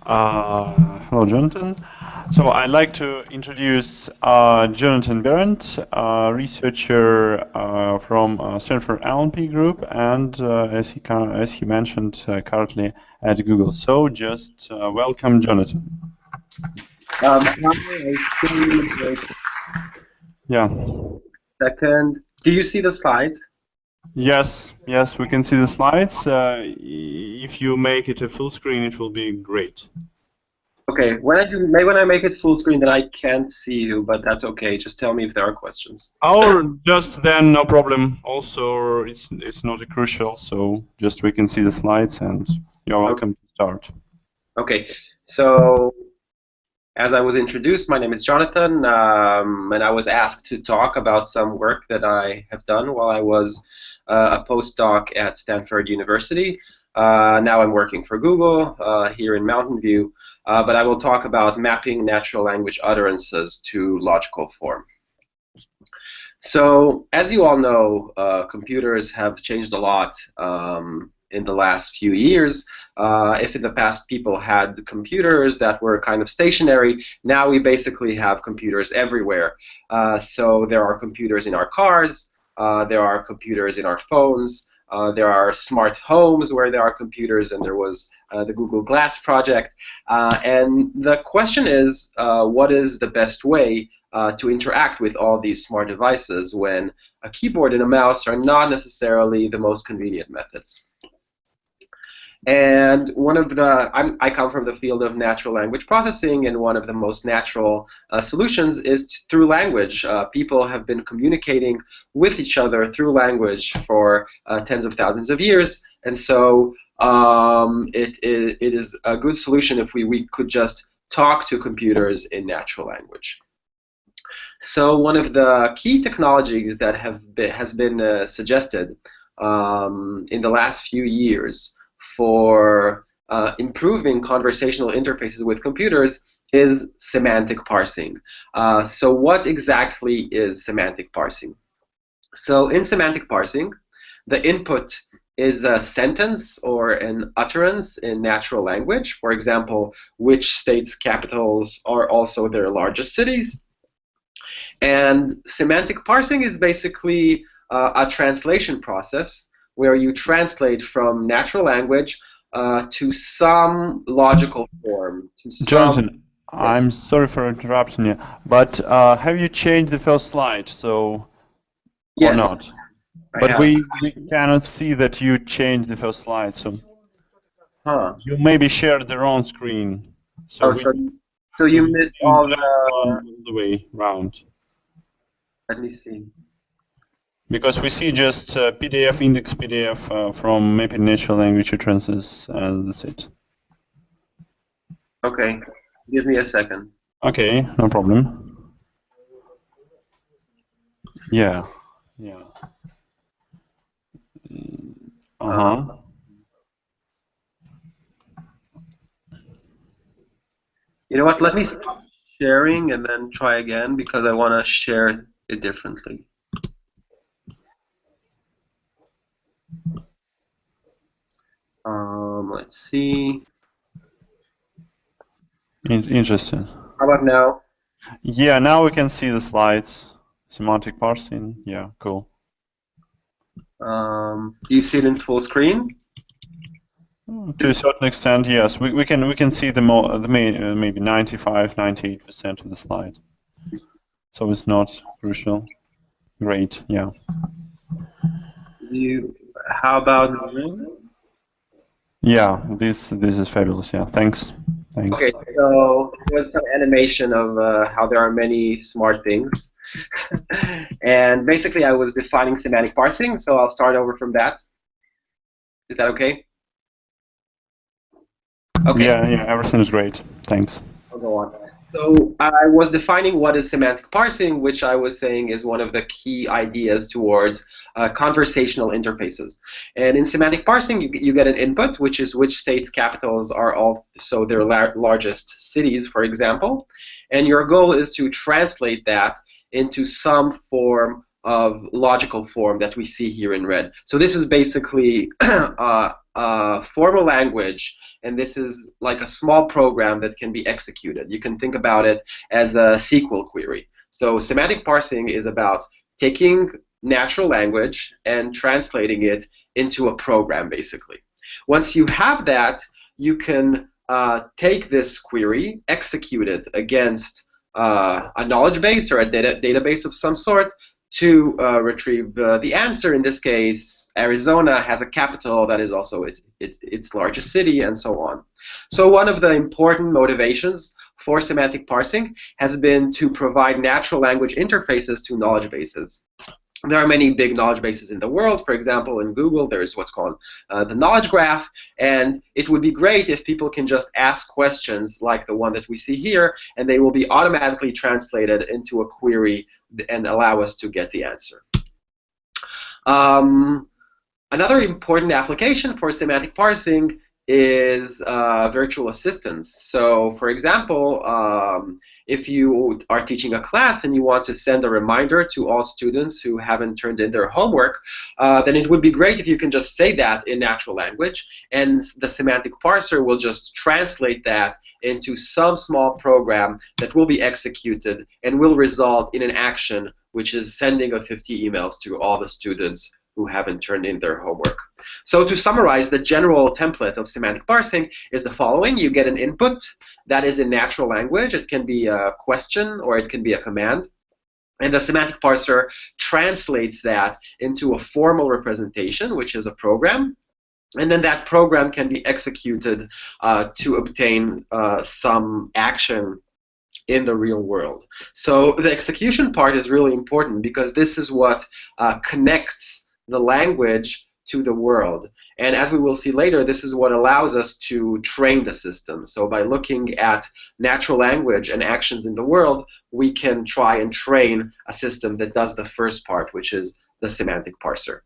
Hello, Jonathan. So I'd like to introduce Jonathan Berant, a researcher from Stanford LP Group, and as he mentioned, currently at Google. So just welcome, Jonathan. Hi, I see. Yeah. Second. Do you see the slides? Yes, we can see the slides. If you make it a full screen, it will be great. Okay, when I make it full screen, then I can't see you, but that's okay. Just tell me if there are questions. Or just then, no problem. Also, it's not crucial, so just we can see the slides, and you're welcome to start. Okay, so as I was introduced, my name is Jonathan, and I was asked to talk about some work that I have done while I was a postdoc at Stanford University. Now I'm working for Google here in Mountain View, but I will talk about mapping natural language utterances to logical form. So, as you all know, computers have changed a lot in the last few years. If in the past people had computers that were kind of stationary, now we basically have computers everywhere. So there are computers in our cars, there are computers in our phones, there are smart homes where there are computers, and there was the Google Glass project. And the question is, what is the best way to interact with all these smart devices when a keyboard and a mouse are not necessarily the most convenient methods? And I come from the field of natural language processing, and one of the most natural solutions is through language. People have been communicating with each other through language for tens of thousands of years, and so it is a good solution if we could just talk to computers in natural language. So one of the key technologies that has been suggested in the last few years for improving conversational interfaces with computers is semantic parsing. So what exactly is semantic parsing? So in semantic parsing, the input is a sentence or an utterance in natural language. For example, which states' capitals are also their largest cities. And semantic parsing is basically a translation process where you translate from natural language to some logical form. Jonathan, Yes. I'm sorry for interrupting you, but have you changed the first slide, or Yes, not? But we cannot see that you changed the first slide, so you maybe shared the wrong screen. So so you missed all the way round. Let me see. Because we see just PDF, index PDF from mapping natural language utterances, and that's it. Okay, give me a second. Okay, no problem. Yeah. You know what? Let me stop sharing and then try again because I want to share it differently. Let's see. Interesting. How about now? Yeah, now we can see the slides. Semantic parsing. Yeah, cool. Do you see it in full screen? To a certain extent, yes. We can see maybe 95, 98% of the slide. So it's not crucial. Great. Yeah. How about now? Yeah, this is fabulous. Yeah, thanks. Okay, so it was some animation of how there are many smart things. And basically I was defining semantic parsing, so I'll start over from that. Is that okay? Okay. Yeah, everything is great. Thanks. I'll go on. So I was defining what is semantic parsing, which I was saying is one of the key ideas towards conversational interfaces. And in semantic parsing, you get an input, which is which states' capitals are also their largest cities, for example. And your goal is to translate that into some form of logical form that we see here in red. So this is basically formal language, and this is like a small program that can be executed. You can think about it as a SQL query. So semantic parsing is about taking natural language and translating it into a program, basically. Once you have that, you can take this query, execute it against a knowledge base or a database of some sort to retrieve the answer. In this case, Arizona has a capital that is also its largest city, and so on. So one of the important motivations for semantic parsing has been to provide natural language interfaces to knowledge bases. There are many big knowledge bases in the world. For example, in Google, there's what's called the knowledge graph, and it would be great if people can just ask questions like the one that we see here, and they will be automatically translated into a query and allow us to get the answer. Another important application for semantic parsing is virtual assistants. So, for example, if you are teaching a class and you want to send a reminder to all students who haven't turned in their homework, then it would be great if you can just say that in natural language, and the semantic parser will just translate that into some small program that will be executed and will result in an action, which is sending of 50 emails to all the students who haven't turned in their homework. So to summarize, the general template of semantic parsing is the following. You get an input that is in natural language. It can be a question or it can be a command. And the semantic parser translates that into a formal representation, which is a program. And then that program can be executed to obtain some action in the real world. So the execution part is really important because this is what connects the language to the world. And as we will see later, this is what allows us to train the system. So by looking at natural language and actions in the world, we can try and train a system that does the first part, which is the semantic parser.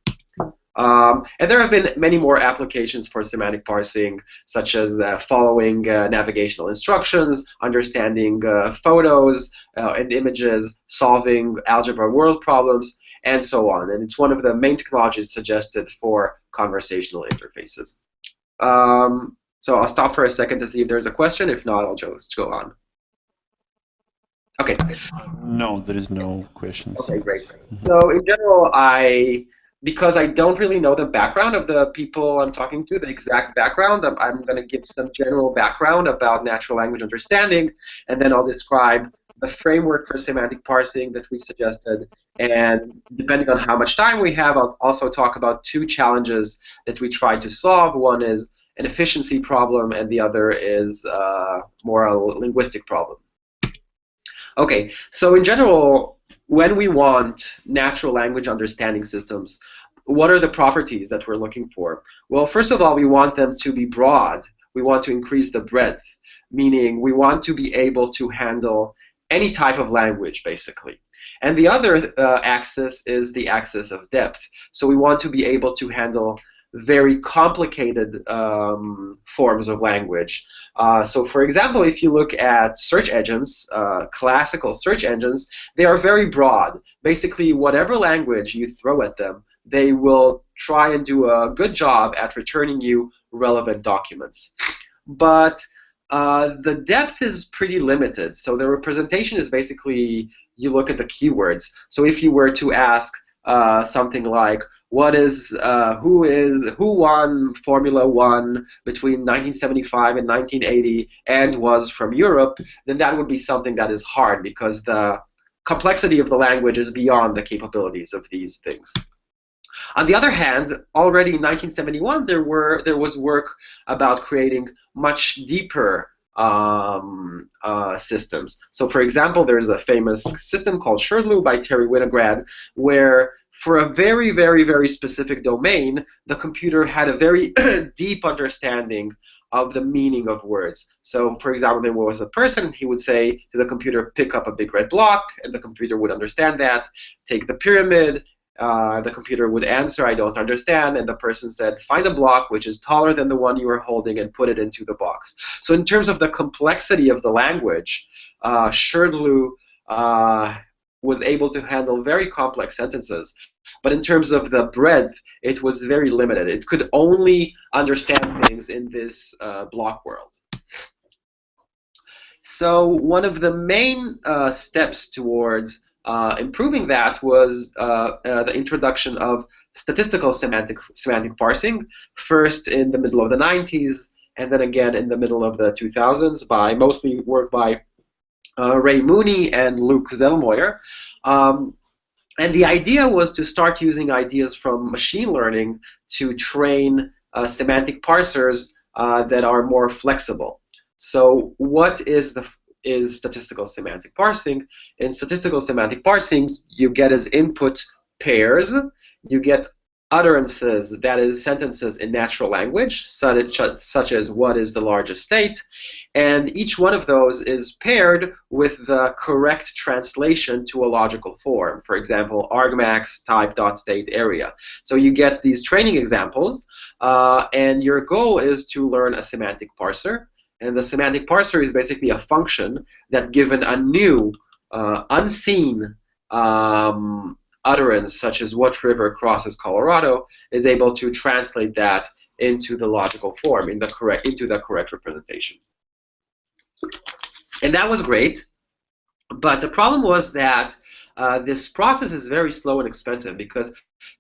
And there have been many more applications for semantic parsing, such as following navigational instructions, understanding photos and images, solving algebra world problems, and so on. And it's one of the main technologies suggested for conversational interfaces. So I'll stop for a second to see if there's a question. If not, I'll just go on. Okay. No, there is no questions. Okay, great. So in general, because I don't really know the background of the people I'm talking to, the exact background, I'm going to give some general background about natural language understanding, and then I'll describe the framework for semantic parsing that we suggested. And depending on how much time we have, I'll also talk about two challenges that we try to solve. One is an efficiency problem, and the other is more a linguistic problem. Okay, so in general, when we want natural language understanding systems, what are the properties that we're looking for? Well, first of all, we want them to be broad. We want to increase the breadth, meaning we want to be able to handle any type of language, basically. And the other axis is the axis of depth. So we want to be able to handle very complicated forms of language. So for example, if you look at search engines, classical search engines, they are very broad. Basically, whatever language you throw at them, they will try and do a good job at returning you relevant documents. But the depth is pretty limited. So the representation is basically, you look at the keywords. So if you were to ask something like, who won Formula 1 between 1975 and 1980 and was from Europe, then that would be something that is hard because the complexity of the language is beyond the capabilities of these things. On the other hand, already in 1971, there was work about creating much deeper systems. So for example, there's a famous system called Sherdlu by Terry Winograd, where for a very, very, very specific domain, the computer had a very deep understanding of the meaning of words. So for example, there was a person, he would say to the computer, pick up a big red block, and the computer would understand that. Take the pyramid. The computer would answer, I don't understand, and the person said, find a block which is taller than the one you are holding and put it into the box. So in terms of the complexity of the language, Sherdlu was able to handle very complex sentences, but in terms of the breadth, it was very limited. It could only understand things in this block world. So one of the main steps towards improving that was the introduction of statistical semantic parsing, first in the middle of the 90s, and then again in the middle of the 2000s by mostly work by Ray Mooney and Luke Zellmoyer. And the idea was to start using ideas from machine learning to train semantic parsers that are more flexible. So what is statistical semantic parsing? In statistical semantic parsing, you get as input pairs, you get utterances, that is sentences in natural language, such as what is the largest state, and each one of those is paired with the correct translation to a logical form. For example, argmax type.state area. So you get these training examples, and your goal is to learn a semantic parser. And the semantic parser is basically a function that, given a new, unseen utterance, such as what river crosses Colorado, is able to translate that into the logical form, into the correct representation. And that was great, but the problem was that this process is very slow and expensive, because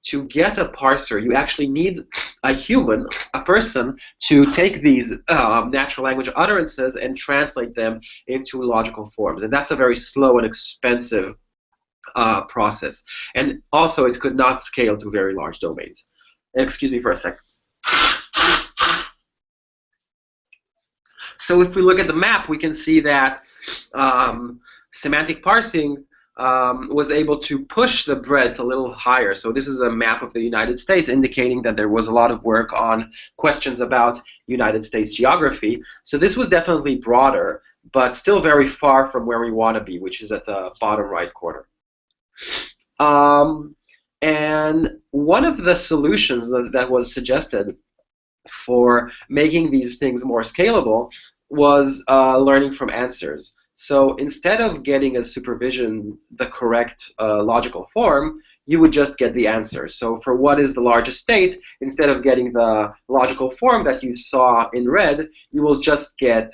to get a parser, you actually need a human, a person, to take these natural language utterances and translate them into logical forms. And that's a very slow and expensive process. And also, it could not scale to very large domains. Excuse me for a second. So if we look at the map, we can see that semantic parsing was able to push the breadth a little higher. So this is a map of the United States indicating that there was a lot of work on questions about United States geography. So this was definitely broader, but still very far from where we want to be, which is at the bottom right corner. And one of the solutions that was suggested for making these things more scalable was learning from answers. So instead of getting as supervision the correct logical form, you would just get the answer. So for what is the largest state, instead of getting the logical form that you saw in red, you will just get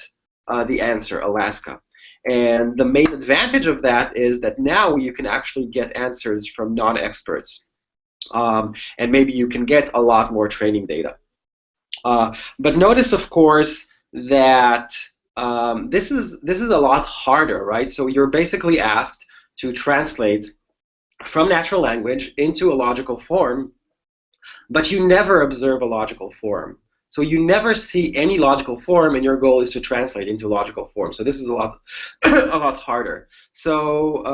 the answer, Alaska. And the main advantage of that is that now you can actually get answers from non-experts. And maybe you can get a lot more training data. But notice, of course, that this is a lot harder, right? So you're basically asked to translate from natural language into a logical form, but you never observe a logical form. So you never see any logical form, and your goal is to translate into logical form. So this is a lot, a lot harder. So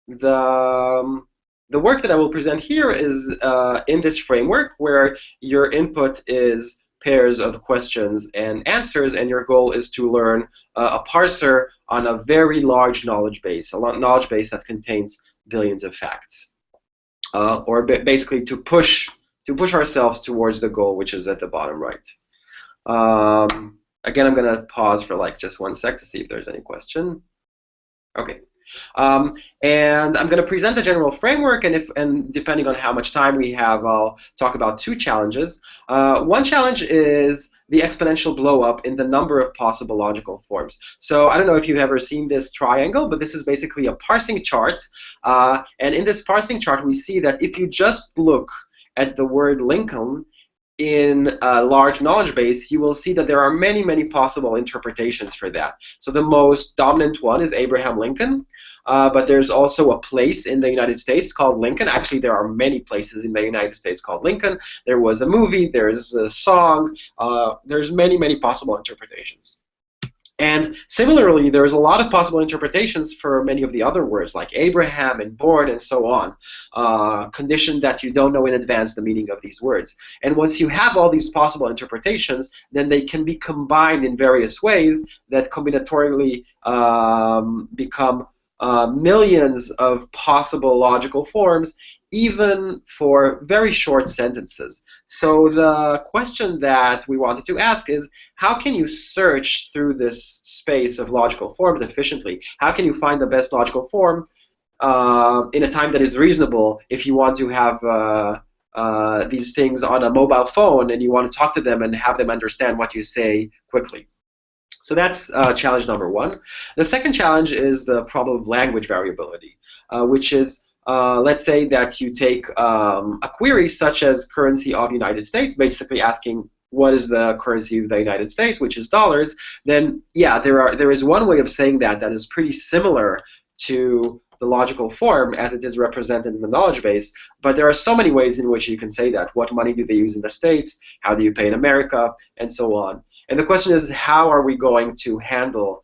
the work that I will present here is in this framework, where your input is pairs of questions and answers, and your goal is to learn a parser on a very large knowledge base, a knowledge base that contains billions of facts, or basically to push ourselves towards the goal, which is at the bottom right. Again, I'm going to pause for like just 1 sec to see if there's any question. Okay. And I'm going to present the general framework, and depending on how much time we have, I'll talk about 2 challenges. One challenge is the exponential blow-up in the number of possible logical forms. So I don't know if you've ever seen this triangle, but this is basically a parsing chart. And in this parsing chart, we see that if you just look at the word Lincoln in a large knowledge base, you will see that there are many, many possible interpretations for that. So the most dominant one is Abraham Lincoln, but there's also a place in the United States called Lincoln. Actually, there are many places in the United States called Lincoln. There was a movie, there's a song, there's many, many possible interpretations. And similarly, there's a lot of possible interpretations for many of the other words, like Abraham and born and so on, conditioned that you don't know in advance the meaning of these words. And once you have all these possible interpretations, then they can be combined in various ways that combinatorially become millions of possible logical forms, even for very short sentences. So the question that we wanted to ask is, how can you search through this space of logical forms efficiently? How can you find the best logical form in a time that is reasonable. If you want to have these things on a mobile phone and you want to talk to them and have them understand what you say quickly. So that's challenge number one. The second challenge is the problem of language variability, which is, let's say that you take a query such as currency of United States, basically asking what is the currency of the United States, which is dollars. Then, yeah, there is one way of saying that is pretty similar to the logical form as it is represented in the knowledge base, but there are so many ways in which you can say that. What money do they use in the States? How do you pay in America? And so on. And the question is, how are we going to handle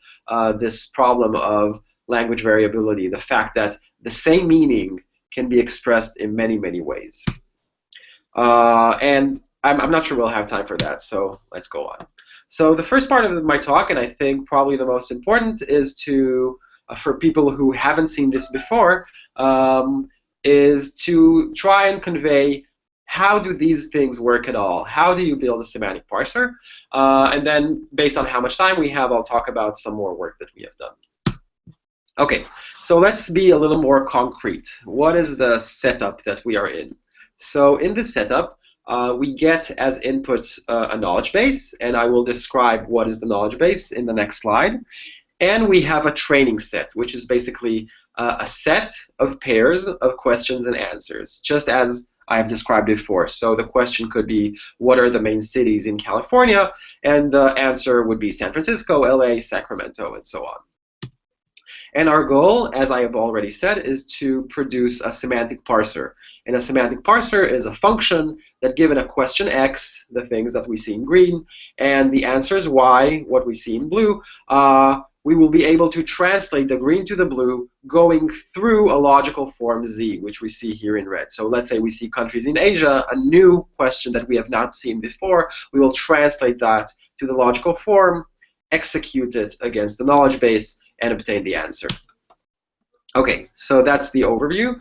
this problem of language variability, the fact that the same meaning can be expressed in many, many ways? And I'm not sure we'll have time for that, so let's go on. So the first part of my talk, and I think probably the most important, is to, for people who haven't seen this before, is to try and convey how do these things work at all? How do you build a semantic parser? And then, based on how much time we have, I'll talk about some more work that we have done. Okay, so let's be a little more concrete. What is the setup that we are in? So in this setup, we get as input a knowledge base, and I will describe what is the knowledge base in the next slide. And we have a training set, which is basically a set of pairs of questions and answers, just as I have described before. So the question could be, what are the main cities in California? And the answer would be San Francisco, LA, Sacramento, and so on. And our goal, as I have already said, is to produce a semantic parser. And a semantic parser is a function that, given a question X, the things that we see in green, and the answers Y, what we see in blue, we will be able to translate the green to the blue going through a logical form Z, which we see here in red. So let's say we see countries in Asia, a new question that we have not seen before. We will translate that to the logical form, execute it against the knowledge base, and obtain the answer. Okay, so that's the overview.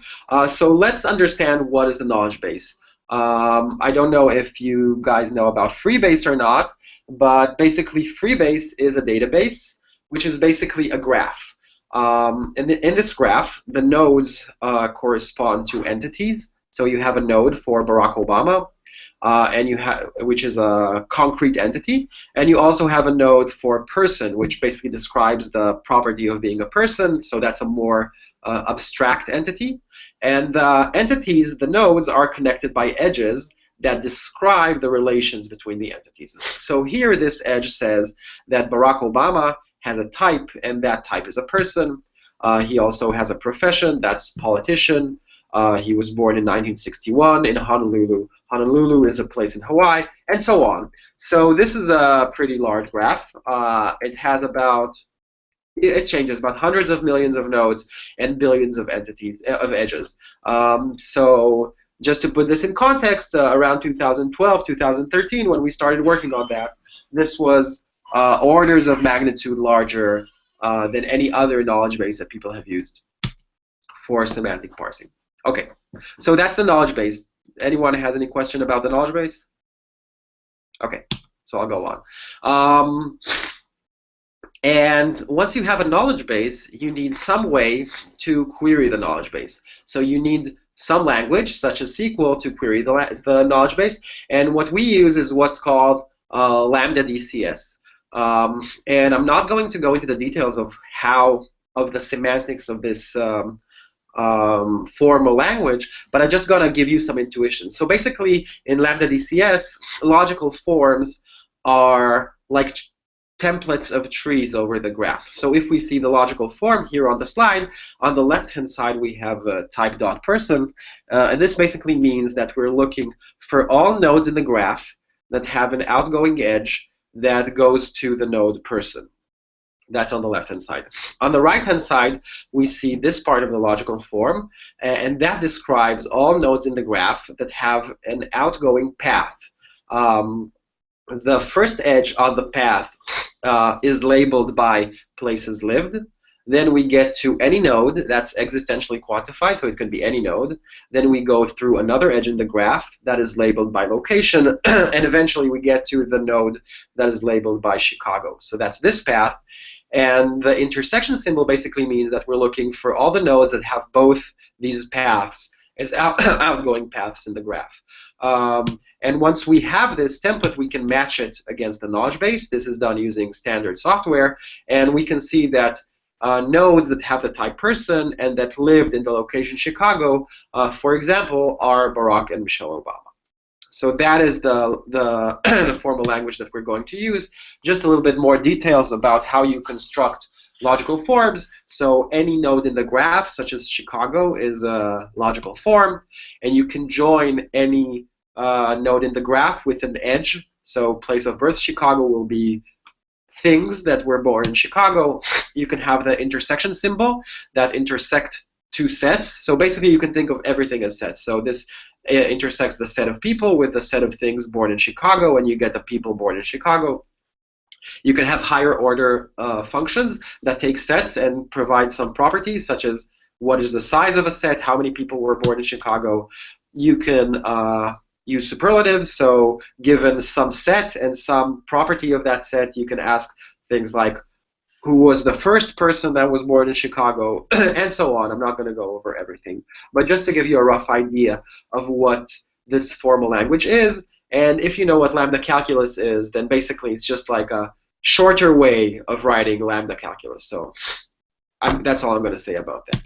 So let's understand what is the knowledge base. I don't know if you guys know about Freebase or not, but basically Freebase is a database which is basically a graph. In this graph, the nodes correspond to entities. So you have a node for Barack Obama, and you have, which is a concrete entity, and you also have a node for person, which basically describes the property of being a person. So that's a more abstract entity. And the entities, the nodes, are connected by edges that describe the relations between the entities. So here, this edge says that Barack Obama has a type, and that type is a person. He also has a profession, that's politician. He was born in 1961 in Honolulu. Honolulu is a place in Hawaii, and so on. So this is a pretty large graph. It has about, it changes about hundreds of millions of nodes and billions of entities, of edges. So just to put this in context, around 2012, 2013, when we started working on that, this was orders of magnitude larger than any other knowledge base that people have used for semantic parsing. Okay, so that's the knowledge base. Anyone has any question about the knowledge base? Okay, so I'll go on. And once you have a knowledge base, you need some way to query the knowledge base. So you need some language, such as SQL, to query the knowledge base. And what we use is what's called lambda DCS. And I'm not going to go into the details of the semantics of this formal language, but I'm just going to give you some intuition. So basically, in lambda DCS, logical forms are like templates of trees over the graph. So if we see the logical form here on the slide, on the left-hand side we have type.person, and this basically means that we're looking for all nodes in the graph that have an outgoing edge that goes to the node person. That's on the left-hand side. On the right-hand side, we see this part of the logical form, and that describes all nodes in the graph that have an outgoing path. The first edge on the path is labeled by places lived. Then we get to any node that's existentially quantified, so it can be any node. Then we go through another edge in the graph that is labeled by location, and eventually we get to the node that is labeled by Chicago. So that's this path. And the intersection symbol basically means that we're looking for all the nodes that have both these paths as outgoing paths in the graph. And once we have this template, we can match it against the knowledge base. This is done using standard software, and we can see that nodes that have the type person and that lived in the location Chicago, for example, are Barack and Michelle Obama. So that is the formal language that we're going to use. Just a little bit more details about how you construct logical forms. So any node in the graph, such as Chicago, is a logical form, and you can join any node in the graph with an edge. So place of birth Chicago will be things that were born in Chicago. You can have the intersection symbol that intersect two sets. So basically you can think of everything as sets. So this intersects the set of people with the set of things born in Chicago, and you get the people born in Chicago. You can have higher order functions that take sets and provide some properties, such as what is the size of a set, how many people were born in Chicago. You can use superlatives, so given some set and some property of that set, you can ask things like, who was the first person that was born in Chicago, and so on. I'm not going to go over everything, but just to give you a rough idea of what this formal language is. And if you know what lambda calculus is, then basically it's just like a shorter way of writing lambda calculus. So that's all I'm going to say about that.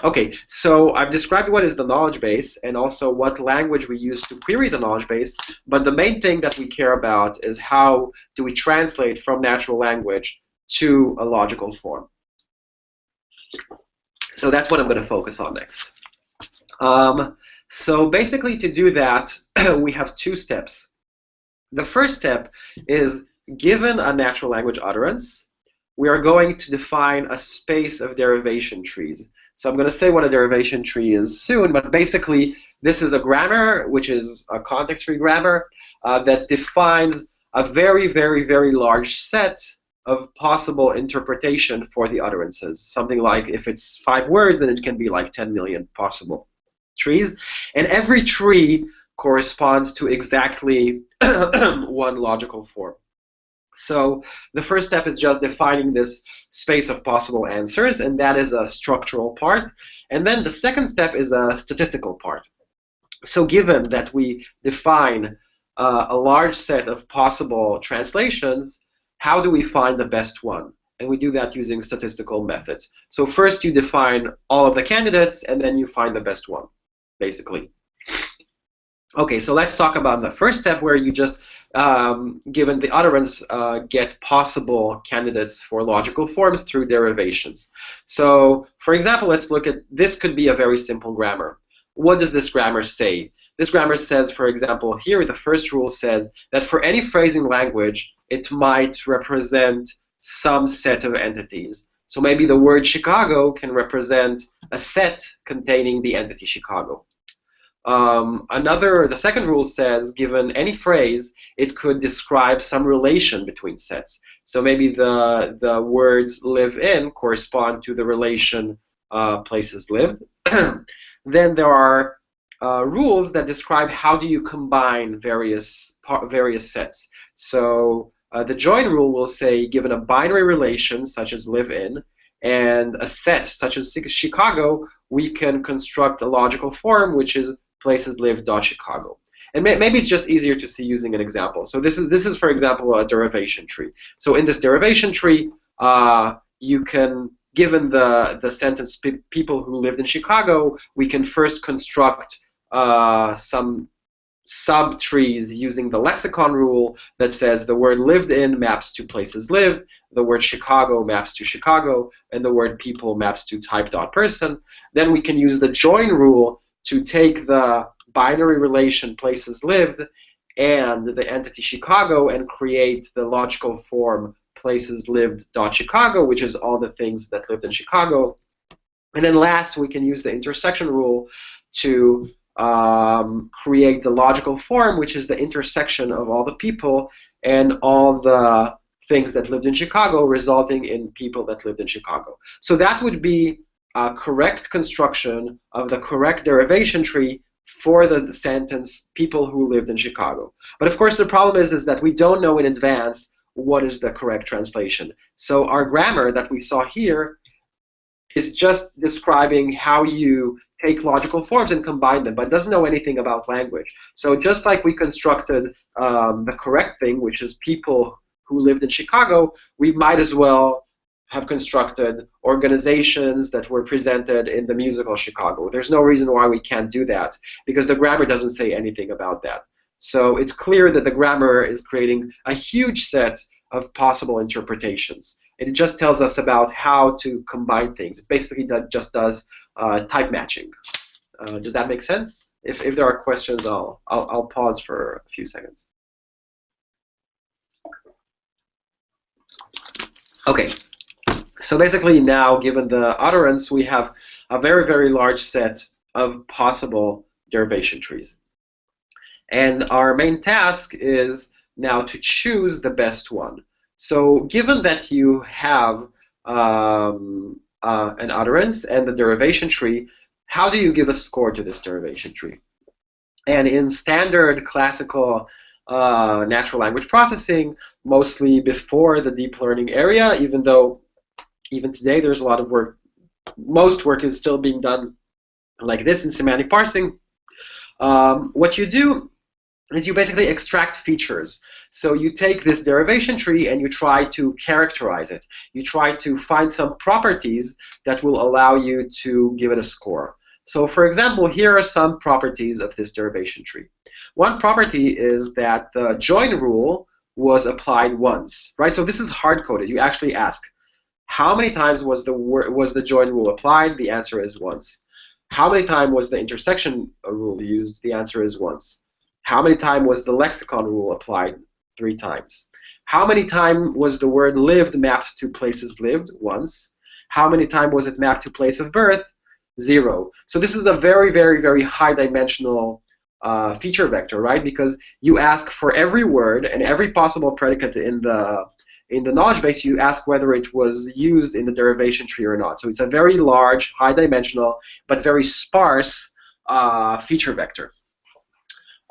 Okay, so I've described what is the knowledge base and also what language we use to query the knowledge base, but the main thing that we care about is how do we translate from natural language to a logical form. So that's what I'm going to focus on next. So basically to do that, we have two steps. The first step is, given a natural language utterance, we are going to define a space of derivation trees. So I'm going to say what a derivation tree is soon, but basically this is a grammar, which is a context-free grammar, that defines a very, very, very large set of possible interpretation for the utterances. Something like, if it's 5 words, then it can be like 10 million possible trees. And every tree corresponds to exactly one logical form. So the first step is just defining this space of possible answers, and that is a structural part. And then the second step is a statistical part. So given that we define a large set of possible translations, how do we find the best one? And we do that using statistical methods. So first you define all of the candidates, and then you find the best one, basically. Okay, so let's talk about the first step, where you just, given the utterance, get possible candidates for logical forms through derivations. So, for example, let's look at, this could be a very simple grammar. What does this grammar say? This grammar says, for example, here the first rule says that for any phrasing language, it might represent some set of entities. So maybe the word Chicago can represent a set containing the entity Chicago. The second rule says, given any phrase, it could describe some relation between sets. So maybe the words live in correspond to the relation places lived. Then there are rules that describe how do you combine various sets. So the join rule will say, given a binary relation such as live in and a set such as Chicago, we can construct a logical form which is places live dot Chicago. And maybe it's just easier to see using an example. So this is for example a derivation tree. So in this derivation tree, you can, given the sentence people who lived in Chicago, we can first construct some subtrees using the lexicon rule that says the word lived in maps to places lived, the word Chicago maps to Chicago, and the word people maps to type dot person. Then we can use the join rule to take the binary relation places lived and the entity Chicago and create the logical form places lived dot Chicago, which is all the things that lived in Chicago. And then last, we can use the intersection rule to create the logical form, which is the intersection of all the people and all the things that lived in Chicago, resulting in people that lived in Chicago. So that would be a correct construction of the correct derivation tree for the sentence people who lived in Chicago. But of course the problem is that we don't know in advance what is the correct translation. So our grammar that we saw here is just describing how you take logical forms and combine them, but it doesn't know anything about language. So just like we constructed the correct thing, which is people who lived in Chicago, we might as well have constructed organizations that were presented in the musical Chicago. There's no reason why we can't do that, because the grammar doesn't say anything about that. So it's clear that the grammar is creating a huge set of possible interpretations. It just tells us about how to combine things. It basically just does type matching. Does that make sense? If there are questions, I'll pause for a few seconds. Okay. So basically now, given the utterance, we have a very, very large set of possible derivation trees. And our main task is now to choose the best one. So given that you have an utterance and the derivation tree, how do you give a score to this derivation tree? And in standard classical natural language processing, mostly before the deep learning area, even though even today there's a lot of work, most work is still being done like this in semantic parsing, what you do is you basically extract features. So you take this derivation tree and you try to characterize it. You try to find some properties that will allow you to give it a score. So for example, here are some properties of this derivation tree. One property is that the join rule was applied once, right? So this is hard-coded. You actually ask, how many times was the join rule applied? The answer is once. How many times was the intersection rule used? The answer is once. How many times was the lexicon rule applied? 3 times. How many times was the word lived mapped to places lived? Once. How many times was it mapped to place of birth? 0. So this is a very, very, very high dimensional feature vector, right? Because you ask for every word and every possible predicate in the knowledge base, you ask whether it was used in the derivation tree or not. So it's a very large, high dimensional, but very sparse feature vector.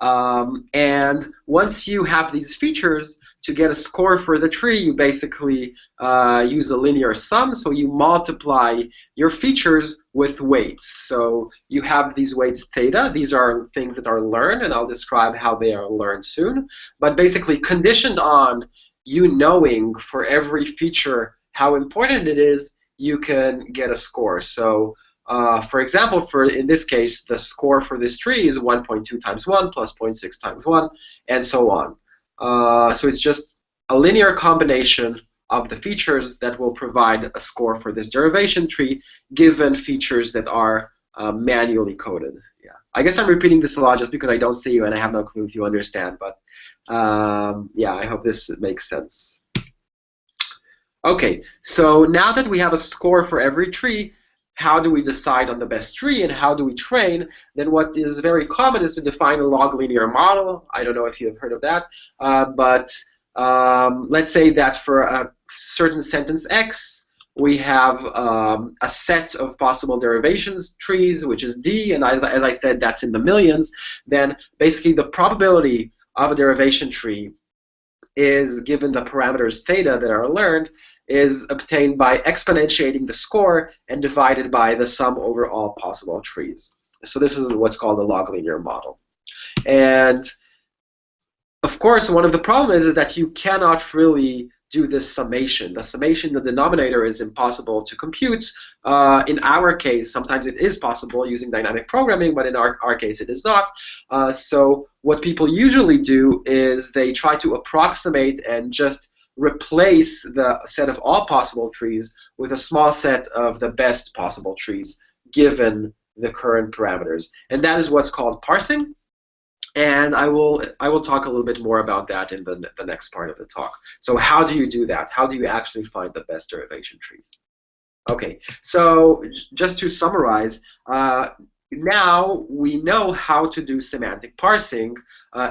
And once you have these features, to get a score for the tree, you basically use a linear sum. So you multiply your features with weights. So you have these weights theta. These are things that are learned, and I'll describe how they are learned soon. But basically, conditioned on you knowing for every feature how important it is, you can get a score. So for example, in this case, the score for this tree is 1.2 times 1 plus 0.6 times 1, and so on. So it's just a linear combination of the features that will provide a score for this derivation tree, given features that are manually coded. Yeah, I guess I'm repeating this a lot just because I don't see you and I have no clue if you understand, but yeah, I hope this makes sense. Okay, so now that we have a score for every tree, how do we decide on the best tree and how do we train? Then what is very common is to define a loglinear model. I don't know if you have heard of that, but let's say that for a certain sentence X, we have a set of possible derivations trees, which is D, and as I said, that's in the millions. Then basically the probability of a derivation tree is, given the parameters theta that are learned, is obtained by exponentiating the score and divided by the sum over all possible trees. So this is what's called a loglinear model. And of course, one of the problems is that you cannot really do this summation. The summation, the denominator, is impossible to compute. In our case, sometimes it is possible using dynamic programming, but in our case it is not. So what people usually do is they try to approximate and just replace the set of all possible trees with a small set of the best possible trees given the current parameters. And that is what's called parsing. And I will talk a little bit more about that in the next part of the talk. So how do you do that? How do you actually find the best derivation trees? Okay, so just to summarize, now we know how to do semantic parsing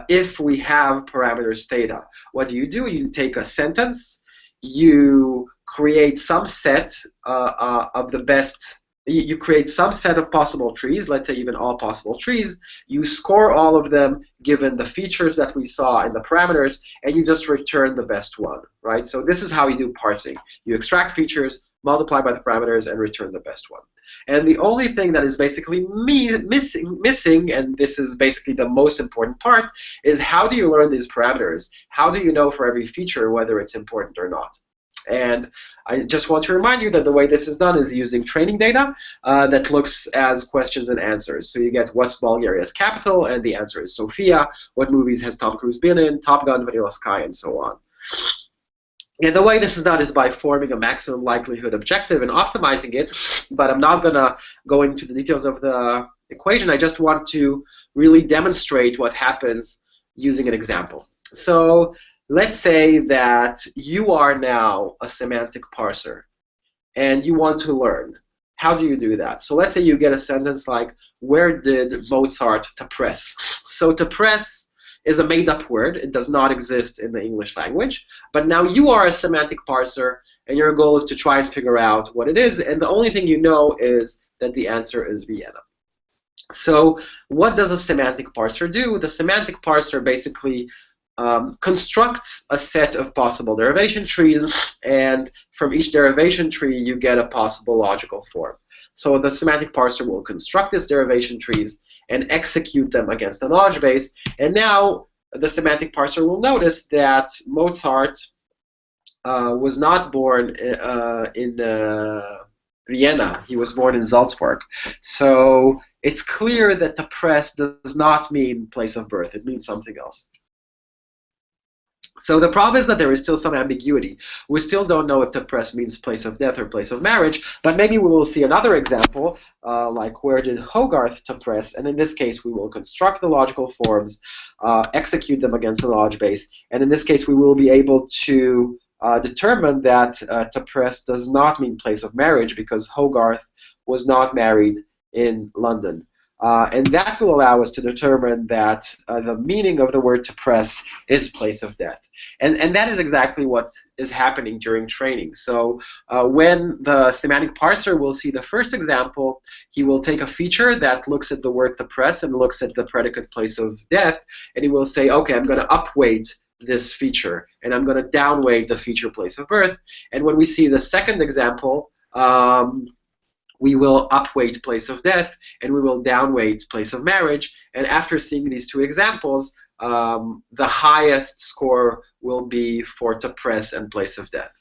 if we have parameters theta. What do? You take a sentence, you create some set of the best you create subset of possible trees, let's say even all possible trees, you score all of them given the features that we saw in the parameters, and you just return the best one, right? So this is how you do parsing. You extract features, multiply by the parameters, and return the best one. And the only thing that is basically missing, and this is basically the most important part, is how do you learn these parameters? How do you know for every feature whether it's important or not? And I just want to remind you that the way this is done is using training data that looks as questions and answers. So you get what's Bulgaria's capital, and the answer is Sofia. What movies has Tom Cruise been in? Top Gun, Vanilla Sky, and so on. And the way this is done is by forming a maximum likelihood objective and optimizing it, but I'm not going to go into the details of the equation. I just want to really demonstrate what happens using an example. So let's say that you are now a semantic parser, and you want to learn. How do you do that? So let's say you get a sentence like, where did Mozart to press? So to press is a made-up word. It does not exist in the English language. But now you are a semantic parser, and your goal is to try and figure out what it is, and the only thing you know is that the answer is Vienna. So what does a semantic parser do? The semantic parser basically constructs a set of possible derivation trees, and from each derivation tree you get a possible logical form. So the semantic parser will construct these derivation trees and execute them against the knowledge base, and now the semantic parser will notice that Mozart was not born in Vienna. He was born in Salzburg. So it's clear that the press does not mean place of birth. It means something else. So the problem is that there is still some ambiguity. We still don't know if the press means place of death or place of marriage, but maybe we will see another example, like where did Hogarth to press, and in this case we will construct the logical forms, execute them against the knowledge base, and in this case we will be able to determine that to press does not mean place of marriage because Hogarth was not married in London. And that will allow us to determine that the meaning of the word to press is place of death. And that is exactly what is happening during training. So when the semantic parser will see the first example, he will take a feature that looks at the word to press and looks at the predicate place of death, and he will say, okay, I'm going to upweight this feature, and I'm going to downweight the feature place of birth. And when we see the second example, we will upweight place of death, and we will downweight place of marriage. And after seeing these two examples, the highest score will be for to press and place of death.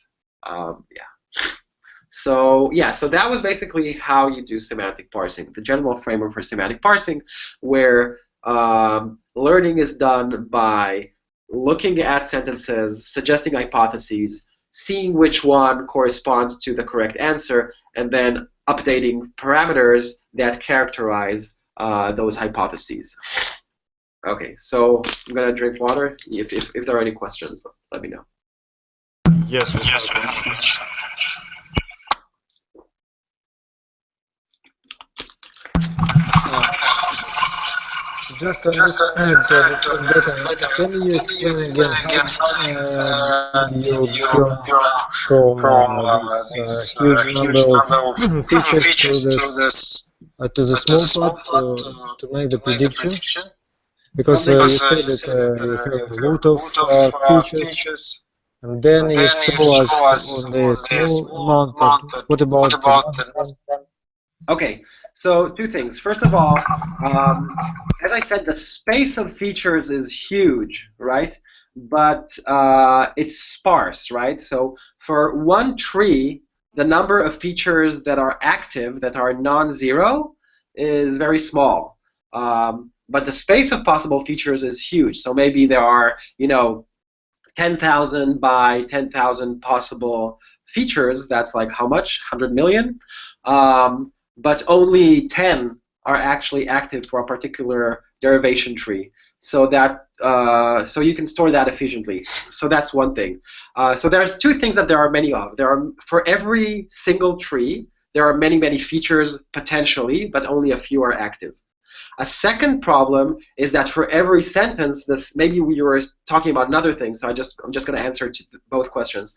So that was basically how you do semantic parsing, the general framework for semantic parsing, where learning is done by looking at sentences, suggesting hypotheses, seeing which one corresponds to the correct answer, and then updating parameters that characterize those hypotheses. Okay, so I'm gonna drink water. If there are any questions, let me know. Yes, we have a question. Just to understand better, can you explain again how you go from this huge number of features to the small part to make the prediction? Because you said that you have a lot of features, and then you show us on the small amount. What about Okay, so two things. First of all, as I said, the space of features is huge, right? But it's sparse, right? So for one tree, the number of features that are active, that are non-zero, is very small. But the space of possible features is huge. So maybe there are, 10,000 by 10,000 possible features. That's like how much? 100 million? But only 10 are actually active for a particular derivation tree. So that so you can store that efficiently. So that's one thing. So there's two things that there are many of. There are, for every single tree, there are many, many features potentially, but only a few are active. A second problem is that for every sentence, maybe we were talking about another thing, so I'm just going to answer to both questions.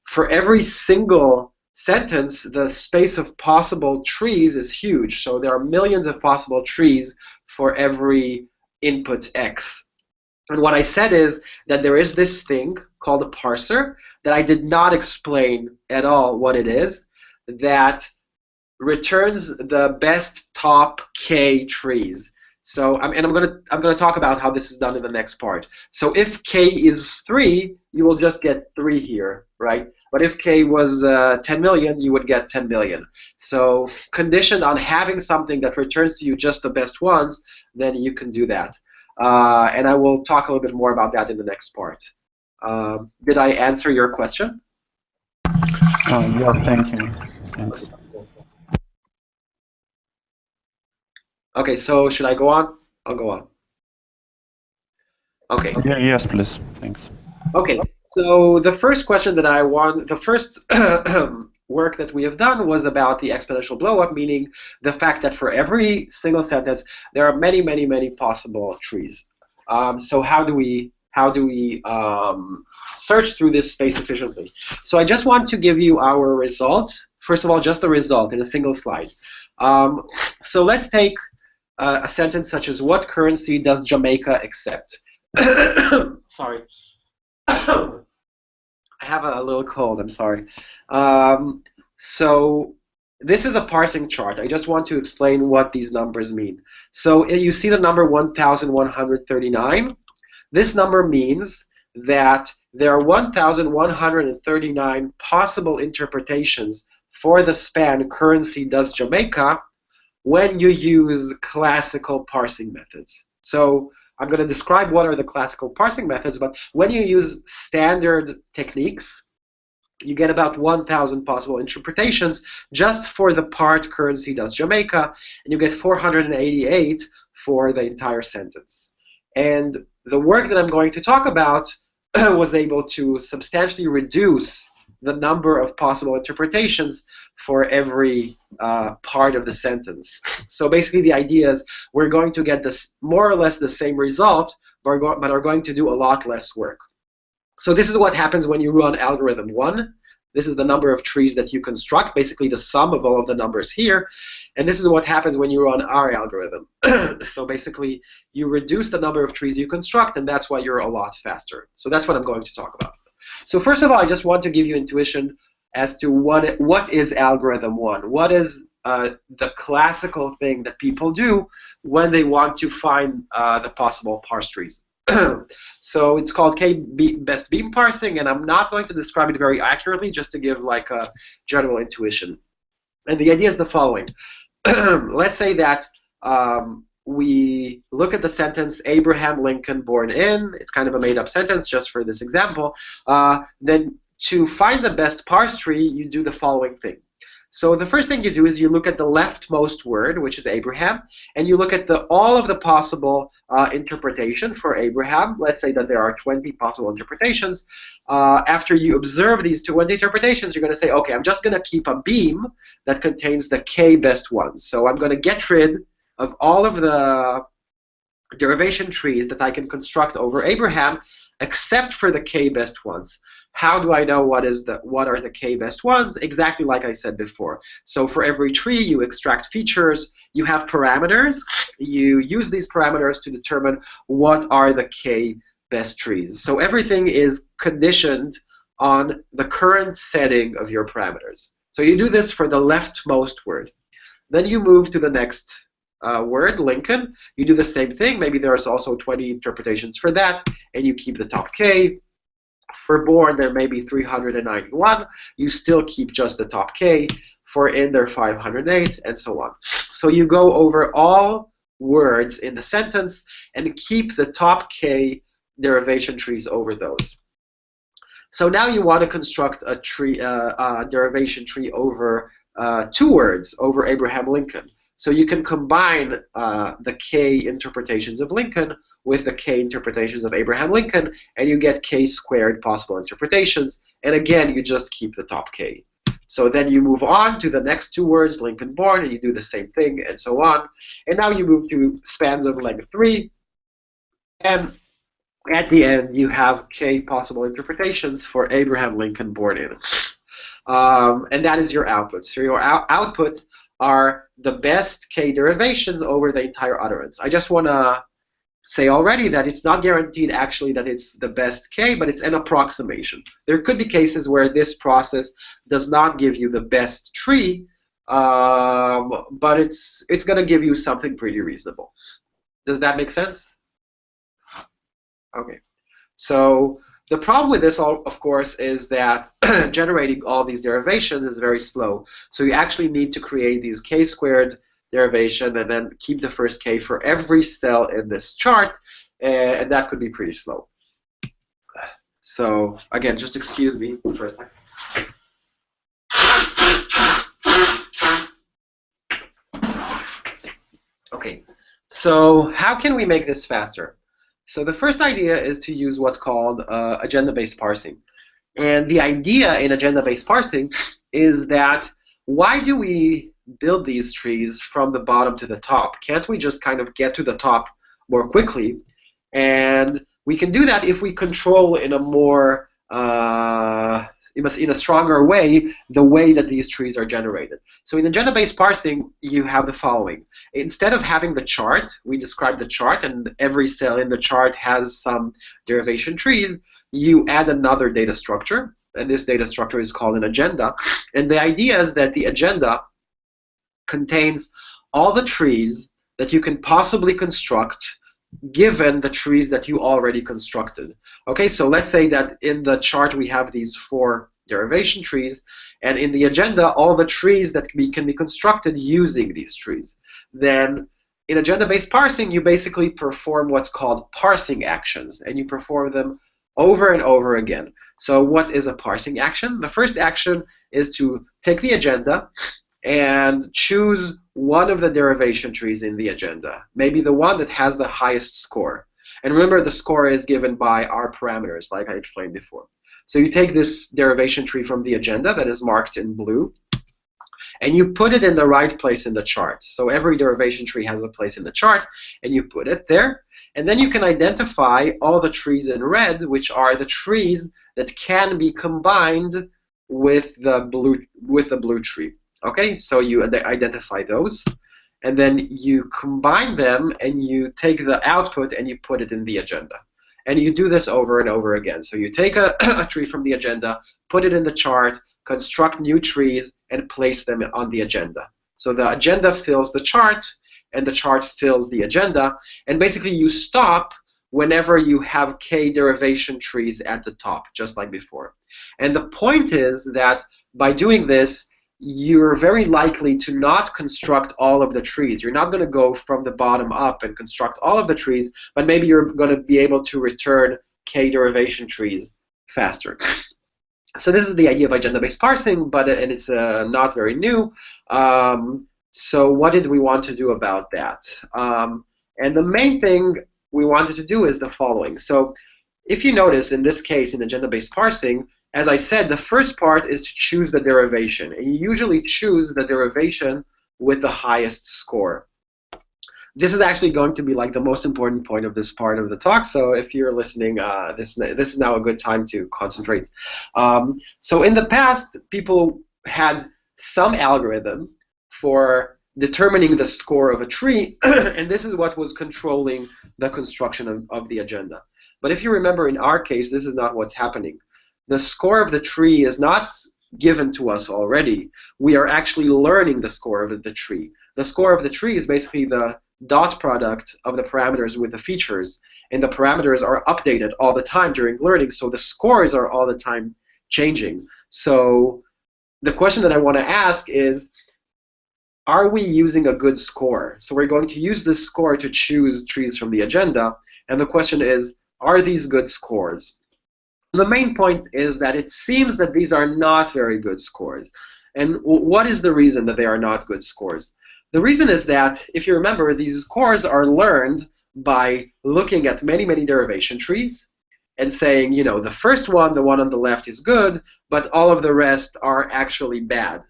For every single sentence, the space of possible trees is huge. So there are millions of possible trees for every input x. And what I said is that there is this thing called a parser that I did not explain at all what it is, that returns the best top k trees. So I'm gonna talk about how this is done in the next part. So if k is 3, you will just get 3 here, right? But if k was 10 million, you would get 10 million. So conditioned on having something that returns to you just the best ones, then you can do that. And I will talk a little bit more about that in the next part. Did I answer your question? Yeah, thank you. Thanks. Okay, so should I go on? I'll go on. Okay. Yeah, yes, please. Thanks. Okay, so the first question that I want, the first work that we have done was about the exponential blowup, meaning the fact that for every single sentence there are many, many, many possible trees. So how do we search through this space efficiently? So I just want to give you our result. First of all, just the result in a single slide. So let's take a sentence such as, what currency does Jamaica accept? Sorry. I have a little cold, I'm sorry. So this is a parsing chart. I just want to explain what these numbers mean. So you see the number 1,139. This number means that there are 1,139 possible interpretations for the span currency does Jamaica when you use classical parsing methods. So I'm going to describe what are the classical parsing methods, but when you use standard techniques, you get about 1,000 possible interpretations just for the part currency does Jamaica, and you get 488 for the entire sentence. And the work that I'm going to talk about was able to substantially reduce the number of possible interpretations for every part of the sentence. So basically the idea is we're going to get this more or less the same result, but are going to do a lot less work. So this is what happens when you run algorithm 1. This is the number of trees that you construct, basically the sum of all of the numbers here. And this is what happens when you run our algorithm. So basically you reduce the number of trees you construct, and that's why you're a lot faster. So that's what I'm going to talk about. So first of all, I just want to give you intuition as to what is algorithm 1. What is the classical thing that people do when they want to find the possible parse trees. So it's called K-best beam parsing, and I'm not going to describe it very accurately, just to give like a general intuition. And the idea is the following. Let's say that we look at the sentence, Abraham Lincoln born in. It's kind of a made-up sentence just for this example. Then to find the best parse tree, you do the following thing. So the first thing you do is you look at the leftmost word, which is Abraham, and you look at all of the possible interpretation for Abraham. Let's say that there are 20 possible interpretations. After you observe these 20 interpretations, you're going to say, okay, I'm just going to keep a beam that contains the k best ones. So I'm going to get rid of all of the derivation trees that I can construct over Abraham, except for the k best ones. How do I know what are the k best ones? Exactly like I said before. So for every tree, you extract features, you have parameters, you use these parameters to determine what are the k best trees. So everything is conditioned on the current setting of your parameters. So you do this for the leftmost word. Then you move to the next word, Lincoln. You do the same thing. Maybe there's also 20 interpretations for that, and you keep the top k. For born, there may be 391. You still keep just the top k. For in, there are 508, and so on. So you go over all words in the sentence and keep the top k derivation trees over those. So now you want to construct a tree, derivation tree over 2 words, over Abraham Lincoln. So you can combine the k interpretations of Lincoln with the k interpretations of Abraham Lincoln, and you get k squared possible interpretations. And again, you just keep the top k. So then you move on to the next 2 words, Lincoln born, and you do the same thing, and so on. And now you move to spans of length 3, and at the end, you have k possible interpretations for Abraham Lincoln born in. and that is your output. So your output are the best k derivations over the entire utterance. I just want to say already that it's not guaranteed actually that it's the best k, but it's an approximation. There could be cases where this process does not give you the best tree, but it's going to give you something pretty reasonable. Does that make sense? Okay. So the problem with this, of course, is that generating all these derivations is very slow. So you actually need to create these k-squared derivation and then keep the first k for every cell in this chart, and that could be pretty slow. So again, just excuse me for a second. Okay, so how can we make this faster? So the first idea is to use what's called agenda-based parsing. And the idea in agenda-based parsing is that why do we build these trees from the bottom to the top? Can't we just kind of get to the top more quickly? And we can do that if we control in a more in a stronger way the way that these trees are generated. So in agenda-based parsing, you have the following. Instead of having the chart, we describe the chart, and every cell in the chart has some derivation trees, you add another data structure, and this data structure is called an agenda. And the idea is that the agenda contains all the trees that you can possibly construct given the trees that you already constructed. Okay, so let's say that in the chart we have these 4 derivation trees, and in the agenda all the trees that can be constructed using these trees. Then in agenda-based parsing you basically perform what's called parsing actions, and you perform them over and over again. So what is a parsing action? The first action is to take the agenda and choose one of the derivation trees in the agenda, maybe the one that has the highest score. And remember, the score is given by our parameters, like I explained before. So you take this derivation tree from the agenda that is marked in blue, and you put it in the right place in the chart. So every derivation tree has a place in the chart, and you put it there. And then you can identify all the trees in red, which are the trees that can be combined with the blue tree. Okay, so you identify those, and then you combine them, and you take the output and you put it in the agenda. And you do this over and over again. So you take a tree from the agenda, put it in the chart, construct new trees, and place them on the agenda. So the agenda fills the chart, and the chart fills the agenda, and basically you stop whenever you have k derivation trees at the top, just like before. And the point is that by doing this, you're very likely to not construct all of the trees. You're not going to go from the bottom up and construct all of the trees, but maybe you're going to be able to return k derivation trees faster. So this is the idea of agenda-based parsing, and it's not very new. So what did we want to do about that? And the main thing we wanted to do is the following. So if you notice, in this case, in agenda-based parsing, as I said, the first part is to choose the derivation. And you usually choose the derivation with the highest score. This is actually going to be like the most important point of this part of the talk. So if you're listening, this is now a good time to concentrate. So in the past, people had some algorithm for determining the score of a tree, and this is what was controlling the construction of the agenda. But if you remember, in our case, this is not what's happening. The score of the tree is not given to us already. We are actually learning the score of the tree. The score of the tree is basically the dot product of the parameters with the features, and the parameters are updated all the time during learning, so the scores are all the time changing. So the question that I want to ask is, are we using a good score? So we're going to use this score to choose trees from the agenda, and the question is, are these good scores? The main point is that it seems that these are not very good scores. And what is the reason that they are not good scores? The reason is that, if you remember, these scores are learned by looking at many, many derivation trees and saying, you know, the first one, the one on the left, is good, but all of the rest are actually bad.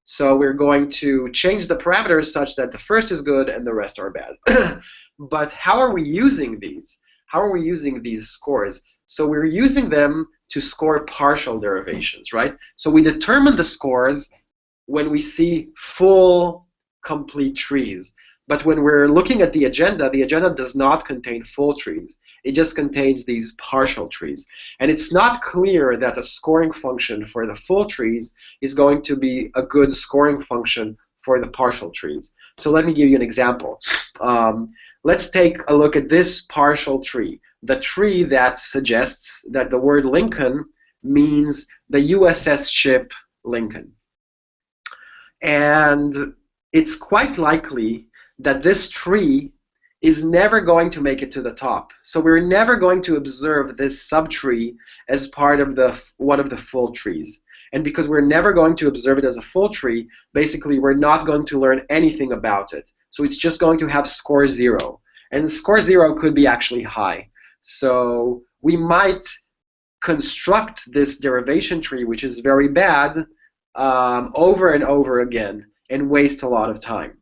So we're going to change the parameters such that the first is good and the rest are bad. But how are we using these? how are we using these scores? So we're using them to score partial derivations, right? So we determine the scores when we see full, complete trees. But when we're looking at the agenda does not contain full trees. It just contains these partial trees. And it's not clear that a scoring function for the full trees is going to be a good scoring function for the partial trees. So let me give you an example. Let's take a look at this partial tree, the tree that suggests that the word Lincoln means the USS ship Lincoln. And it's quite likely that this tree is never going to make it to the top. So we're never going to observe this subtree as part of one of the full trees. And because we're never going to observe it as a full tree, basically we're not going to learn anything about it. So it's just going to have score 0. And score 0 could be actually high. So we might construct this derivation tree, which is very bad, over and over again and waste a lot of time.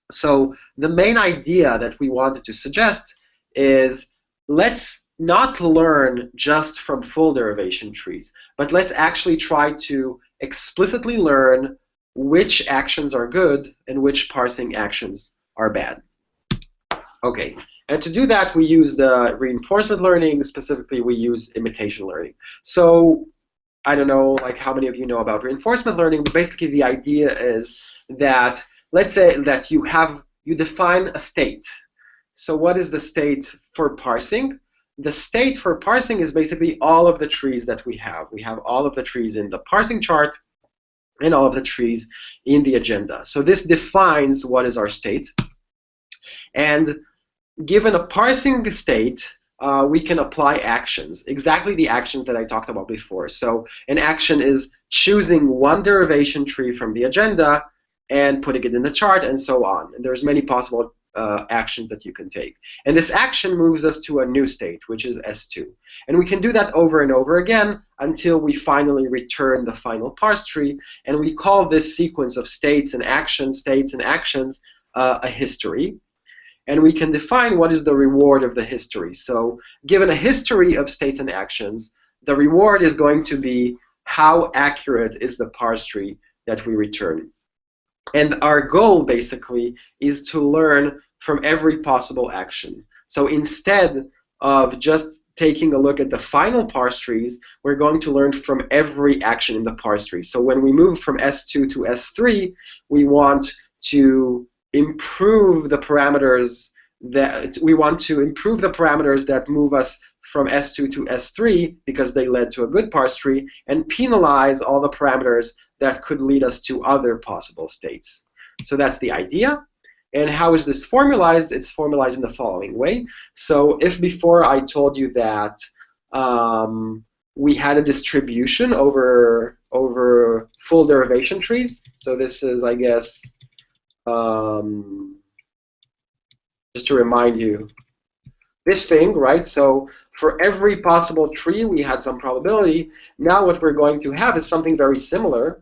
So the main idea that we wanted to suggest is, let's not learn just from full derivation trees, but let's actually try to explicitly learn which actions are good and which parsing actions are bad. Okay, and to do that we use the reinforcement learning. Specifically we use imitation learning. So I don't know like how many of you know about reinforcement learning, but basically the idea is that, let's say that you define a state. So what is the state for parsing? The state for parsing is basically all of the trees that we have. We have all of the trees in the parsing chart and all of the trees in the agenda. So this defines what is our state. And given a parsing state, we can apply actions, exactly the actions that I talked about before. So an action is choosing one derivation tree from the agenda and putting it in the chart, and so on. And there's many possible actions that you can take. And this action moves us to a new state, which is S2. And we can do that over and over again until we finally return the final parse tree. And we call this sequence of states and actions a history. And we can define what is the reward of the history. So given a history of states and actions, the reward is going to be how accurate is the parse tree that we return. And our goal basically is to learn from every possible action. So instead of just taking a look at the final parse trees, we're going to learn from every action in the parse tree. So when we move from S2 to S3, we want to improve the parameters that move us from S2 to S3 because they led to a good parse tree, and penalize all the parameters that could lead us to other possible states. So that's the idea. And how is this formalized? It's formalized in the following way. So if before I told you that we had a distribution over full derivation trees, so this is, I guess, just to remind you, this thing, right? So for every possible tree, we had some probability. Now what we're going to have is something very similar,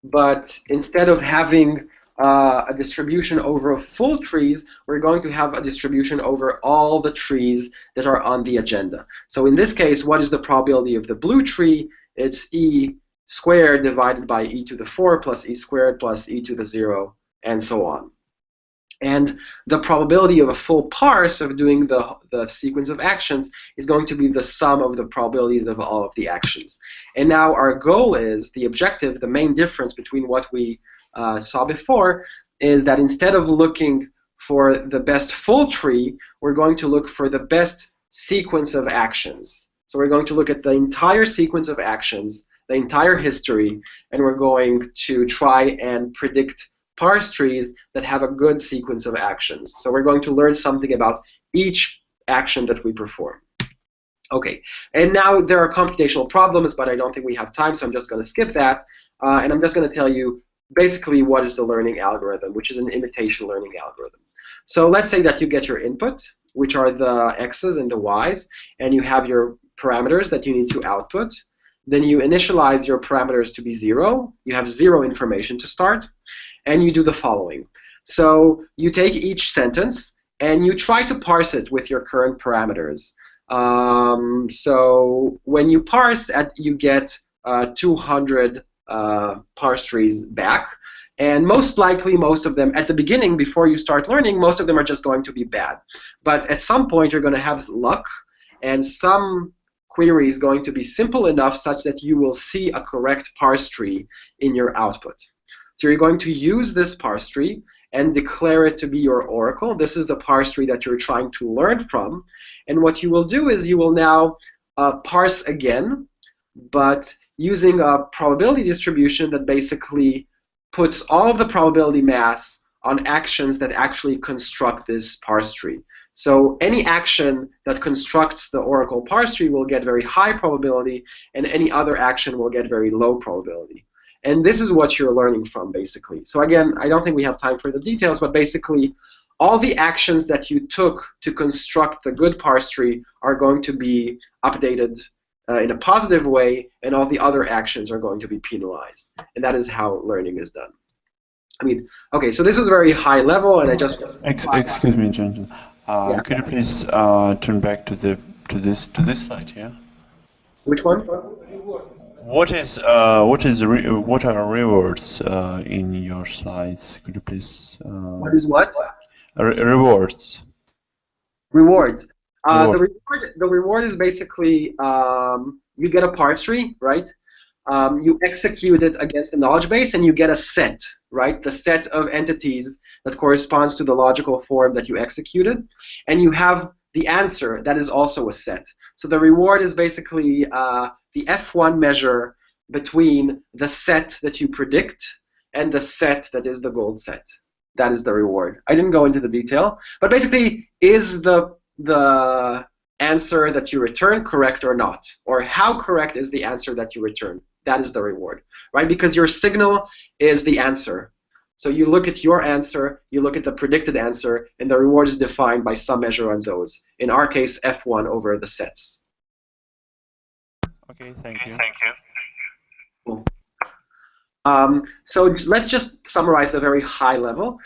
but instead of having a distribution over full trees, we're going to have a distribution over all the trees that are on the agenda. So in this case, what is the probability of the blue tree? It's e squared divided by e to the 4 plus e squared plus e to the 0, and so on. And the probability of a full parse of doing the sequence of actions is going to be the sum of the probabilities of all of the actions. And now our goal is, the objective, the main difference between what we saw before, is that instead of looking for the best full tree, we're going to look for the best sequence of actions. So we're going to look at the entire sequence of actions, the entire history, and we're going to try and predict parse trees that have a good sequence of actions. So we're going to learn something about each action that we perform. Okay, and now there are computational problems, but I don't think we have time, so I'm just going to skip that. And I'm just going to tell you basically what is the learning algorithm, which is an imitation learning algorithm. So let's say that you get your input, which are the x's and the y's, and you have your parameters that you need to output. Then you initialize your parameters to be 0. You have 0 information to start. And you do the following. So you take each sentence and you try to parse it with your current parameters. So when you parse, you get 200 parse trees back. And most likely, most of them, at the beginning, before you start learning, most of them are just going to be bad. But at some point, you're going to have luck, and some query is going to be simple enough such that you will see a correct parse tree in your output. So you're going to use this parse tree and declare it to be your oracle. This is the parse tree that you're trying to learn from. And what you will do is you will now parse again, but using a probability distribution that basically puts all of the probability mass on actions that actually construct this parse tree. So any action that constructs the oracle parse tree will get very high probability, and any other action will get very low probability. And this is what you're learning from, basically. So again, I don't think we have time for the details, but basically, all the actions that you took to construct the good parse tree are going to be updated in a positive way, and all the other actions are going to be penalized. And that is how learning is done. I mean, okay, so this was very high level, and I just... Excuse me, Jonathan. Yeah. Could you please turn back to this slide here? Which one? What are rewards in your slides? Could you please? What is what? Rewards. Reward. The reward is basically you get a parse tree, right? You execute it against the knowledge base, and you get a set, right? The set of entities that corresponds to the logical form that you executed, and you have the answer that is also a set. So the reward is basically the F1 measure between the set that you predict and the set that is the gold set. That is the reward. I didn't go into the detail, but basically, is the answer that you return correct or not? Or how correct is the answer that you return? That is the reward, right? Because your signal is the answer. So you look at your answer, you look at the predicted answer, and the reward is defined by some measure on those. In our case, F1 over the sets. Okay, thank you. Cool. So let's just summarize the very high level.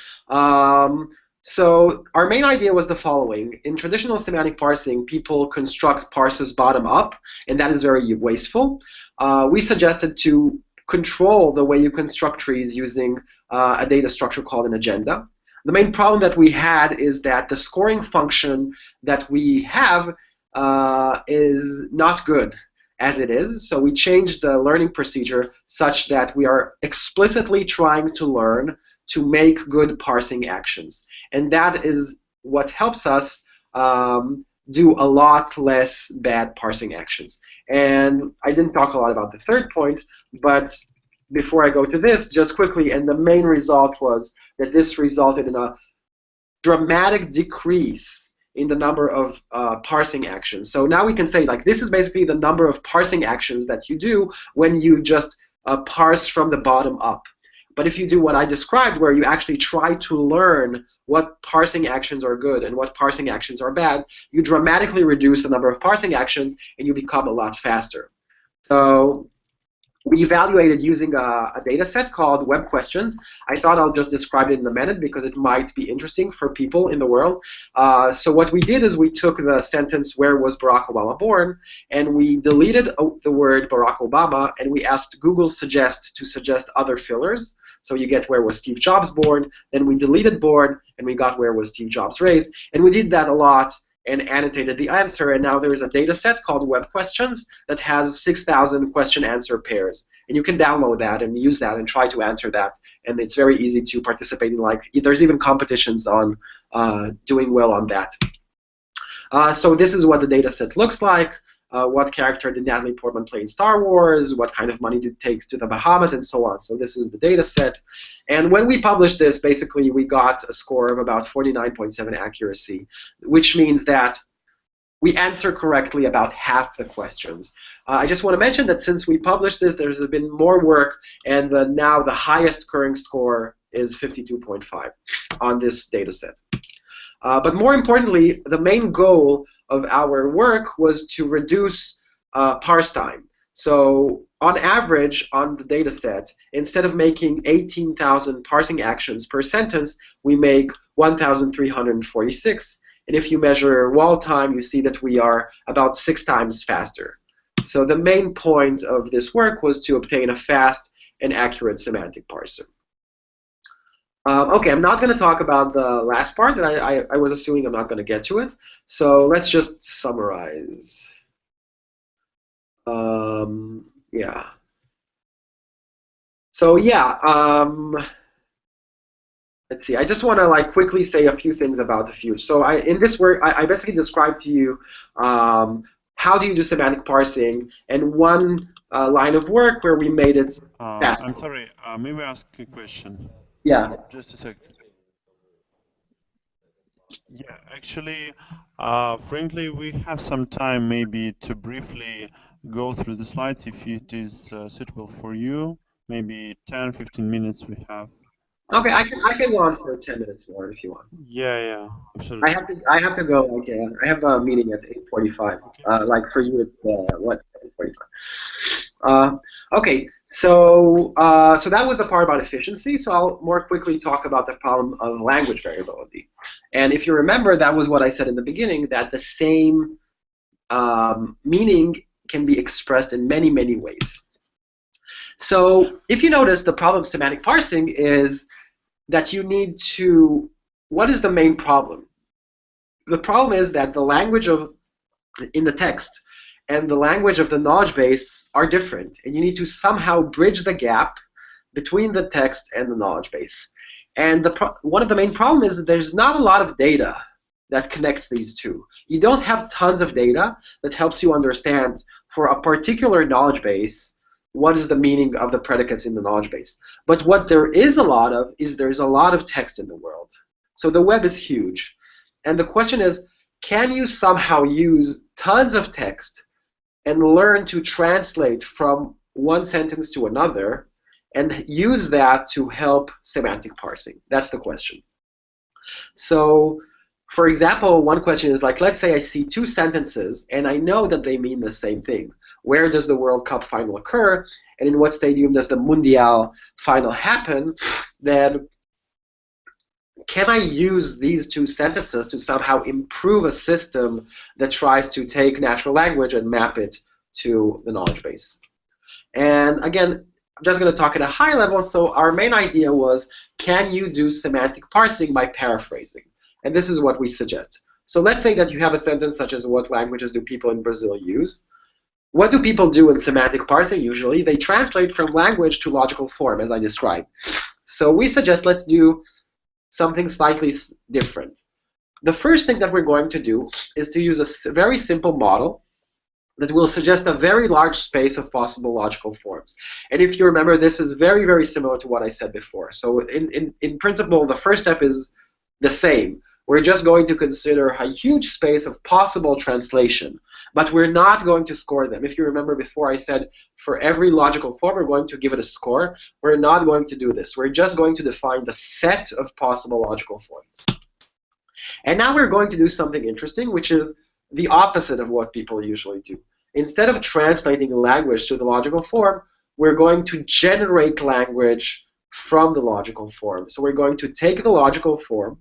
So our main idea was the following. In traditional semantic parsing, people construct parses bottom up, and that is very wasteful. We suggested to control the way you construct trees using a data structure called an agenda. The main problem that we had is that the scoring function that we have is not good as it is, so we changed the learning procedure such that we are explicitly trying to learn to make good parsing actions. And that is what helps us do a lot less bad parsing actions. And I didn't talk a lot about the third point, but before I go to this, just quickly, and the main result was that this resulted in a dramatic decrease in the number of parsing actions. So now we can say, like, this is basically the number of parsing actions that you do when you just parse from the bottom up. But if you do what I described, where you actually try to learn what parsing actions are good and what parsing actions are bad, you dramatically reduce the number of parsing actions, and you become a lot faster. So we evaluated using a data set called Web Questions. I thought I'll just describe it in a minute because it might be interesting for people in the world. So what we did is we took the sentence, "Where was Barack Obama born?" and we deleted the word Barack Obama, and we asked Google suggest to suggest other fillers. So you get "Where was Steve Jobs born?" Then we deleted born, and we got "Where was Steve Jobs raised?" And we did that a lot and annotated the answer, and now there's a data set called Web Questions that has 6,000 question-answer pairs. And you can download that and use that and try to answer that, and it's very easy to participate in, like, there's even competitions on doing well on that. So this is what the data set looks like. What character did Natalie Portman play in Star Wars? What kind of money did it take to the Bahamas, and so on. So this is the data set. And when we published this, basically we got a score of about 49.7 accuracy, which means that we answer correctly about half the questions. I just want to mention that since we published this, there's been more work, and now the highest current score is 52.5 on this data set. But more importantly, the main goal of our work was to reduce parse time. So on average, on the data set, instead of making 18,000 parsing actions per sentence, we make 1,346. And if you measure wall time, you see that we are about 6 times faster. So the main point of this work was to obtain a fast and accurate semantic parser. Okay, I'm not going to talk about the last part that I was assuming I'm not going to get to it. So let's just summarize. Yeah. So yeah, let's see. I just want to like quickly say a few things about the fuse. So in this work, I basically described to you how do you do semantic parsing, and one line of work where we made it faster. I'm sorry, may we ask a question? Yeah. Just a sec. Yeah, actually, frankly, we have some time maybe to briefly go through the slides if it is suitable for you. Maybe 10, 15 minutes we have. Okay, I can go on for 10 minutes more if you want. Yeah, absolutely. I have to go. Like, I have a meeting at 8:45. Okay. Like for you, it's what 8:45. Okay, so so that was the part about efficiency. So I'll more quickly talk about the problem of language variability. And if you remember, that was what I said in the beginning, that the same meaning can be expressed in many, many ways. So if you notice, the problem of semantic parsing is that you need to, what is the main problem? The problem is that the language in the text and the language of the knowledge base are different, and you need to somehow bridge the gap between the text and the knowledge base. And one of the main problems is that there's not a lot of data that connects these two. You don't have tons of data that helps you understand for a particular knowledge base what is the meaning of the predicates in the knowledge base. But what there is a lot of is there's a lot of text in the world. So the web is huge. And the question is, can you somehow use tons of text and learn to translate from one sentence to another and use that to help semantic parsing? That's the question. So, for example, one question is like, let's say I see two sentences and I know that they mean the same thing. Where does the World Cup final occur, and in what stadium does the Mundial final happen? Then can I use these two sentences to somehow improve a system that tries to take natural language and map it to the knowledge base? And again, I'm just going to talk at a high level. So our main idea was, can you do semantic parsing by paraphrasing? And this is what we suggest. So let's say that you have a sentence such as, what languages do people in Brazil use? What do people do in semantic parsing usually? They translate from language to logical form, as I described. So we suggest let's do something slightly different. The first thing that we're going to do is to use a very simple model that will suggest a very large space of possible logical forms. And if you remember, this is very, very similar to what I said before. So in principle, the first step is the same. We're just going to consider a huge space of possible translation, but we're not going to score them. If you remember before, I said for every logical form, we're going to give it a score. We're not going to do this. We're just going to define the set of possible logical forms. And now we're going to do something interesting, which is the opposite of what people usually do. Instead of translating language to the logical form, we're going to generate language from the logical form. So we're going to take the logical form,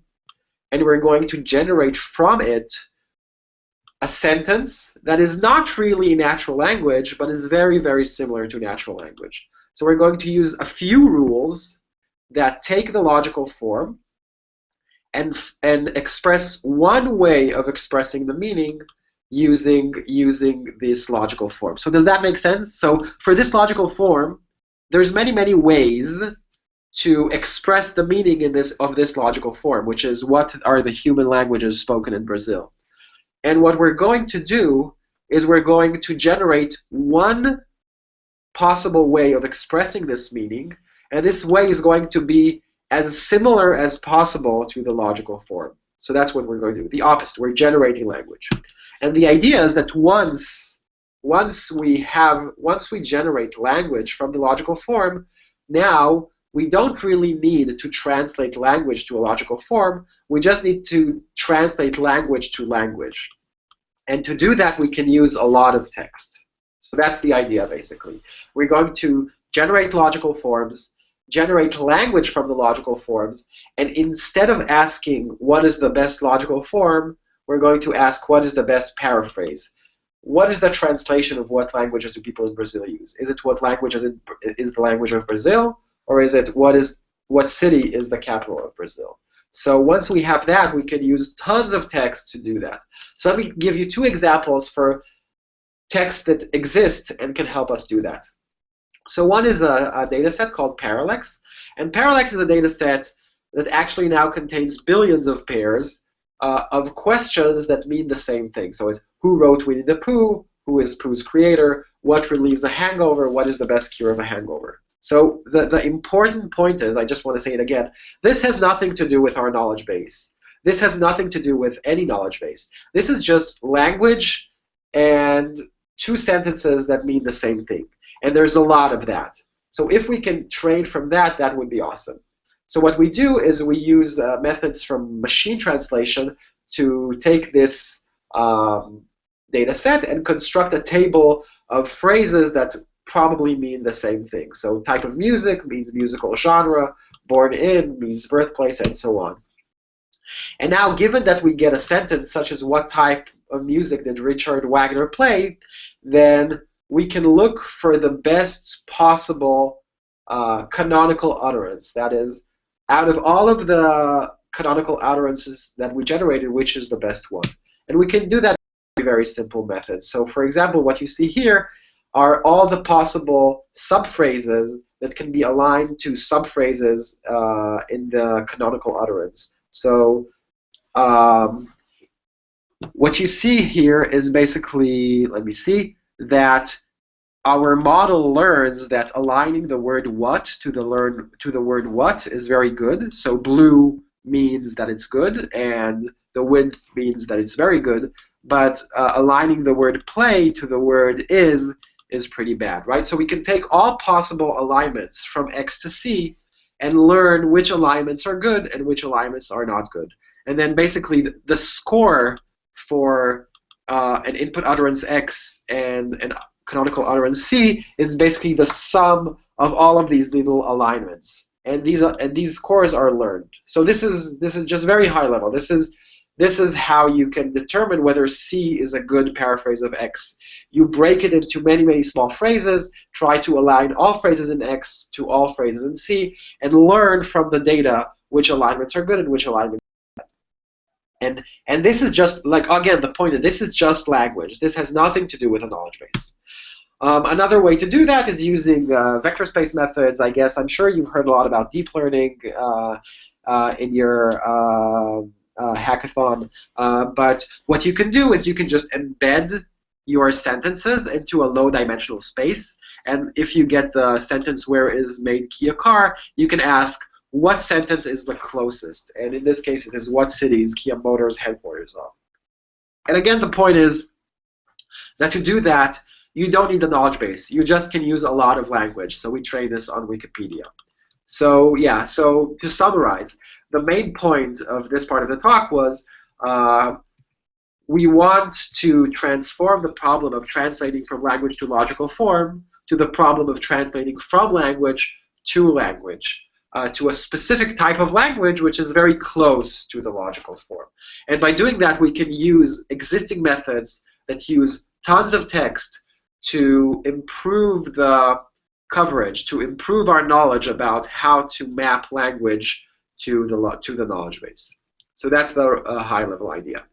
and we're going to generate from it a sentence that is not really natural language, but is very, very similar to natural language. So we're going to use a few rules that take the logical form and express one way of expressing the meaning using this logical form. So does that make sense? So for this logical form, there's many, many ways to express the meaning of this logical form, which is what are the human languages spoken in Brazil. And what we're going to do is we're going to generate one possible way of expressing this meaning, and this way is going to be as similar as possible to the logical form. So that's what we're going to do. The opposite, we're generating language. And the idea is that once we generate language from the logical form, now we don't really need to translate language to a logical form. We just need to translate language to language. And to do that, we can use a lot of text. So that's the idea, basically. We're going to generate logical forms, generate language from the logical forms, and instead of asking what is the best logical form, we're going to ask what is the best paraphrase. What is the translation of what languages do people in Brazil use? Is it what language is the language of Brazil, or is it what city is the capital of Brazil? So once we have that, we can use tons of text to do that. So let me give you two examples for text that exist and can help us do that. So one is a data set called Parallax, and Parallax is a data set that actually now contains billions of pairs of questions that mean the same thing. So it's who wrote Winnie the Pooh, who is Pooh's creator, what relieves a hangover, what is the best cure of a hangover. So the important point is, I just want to say it again, this has nothing to do with our knowledge base. This has nothing to do with any knowledge base. This is just language and two sentences that mean the same thing. And there's a lot of that. So if we can train from that, that would be awesome. So what we do is we use methods from machine translation to take this data set and construct a table of phrases that probably mean the same thing. So type of music means musical genre, born in means birthplace, and so on. And now, given that we get a sentence such as what type of music did Richard Wagner play, then we can look for the best possible canonical utterance. That is, out of all of the canonical utterances that we generated, which is the best one? And we can do that with very simple methods. So for example, what you see here are all the possible subphrases that can be aligned to subphrases in the canonical utterance. So what you see here is basically, let me see, that our model learns that aligning the word what to the word what is very good. So blue means that it's good, and the width means that it's very good. But aligning the word play to the word is pretty bad, right? So we can take all possible alignments from X to C and learn which alignments are good and which alignments are not good. And then basically the score for an input utterance X and an canonical utterance C is basically the sum of all of these little alignments, and these scores are learned. So this is just very high level. This is how you can determine whether C is a good paraphrase of X. You break it into many small phrases, try to align all phrases in X to all phrases in C, and learn from the data which alignments are good and which alignments are bad. And this is just, like, again, the point is this is just language. This has nothing to do with a knowledge base. Another way to do that is using vector space methods. I guess I'm sure you've heard a lot about deep learning in your hackathon. But what you can do is you can just embed your sentences into a low-dimensional space. And if you get the sentence "Where is made Kia car," you can ask what sentence is the closest. And in this case, it is what city is Kia Motors headquarters of. And again, the point is that to do that, you don't need the knowledge base. You just can use a lot of language. So we train this on Wikipedia. So yeah, so to summarize, the main point of this part of the talk was we want to transform the problem of translating from language to logical form to the problem of translating from language to language, to a specific type of language which is very close to the logical form. And by doing that, we can use existing methods that use tons of text to improve the coverage, to improve our knowledge about how to map language to the knowledge base. So that's the high-level idea.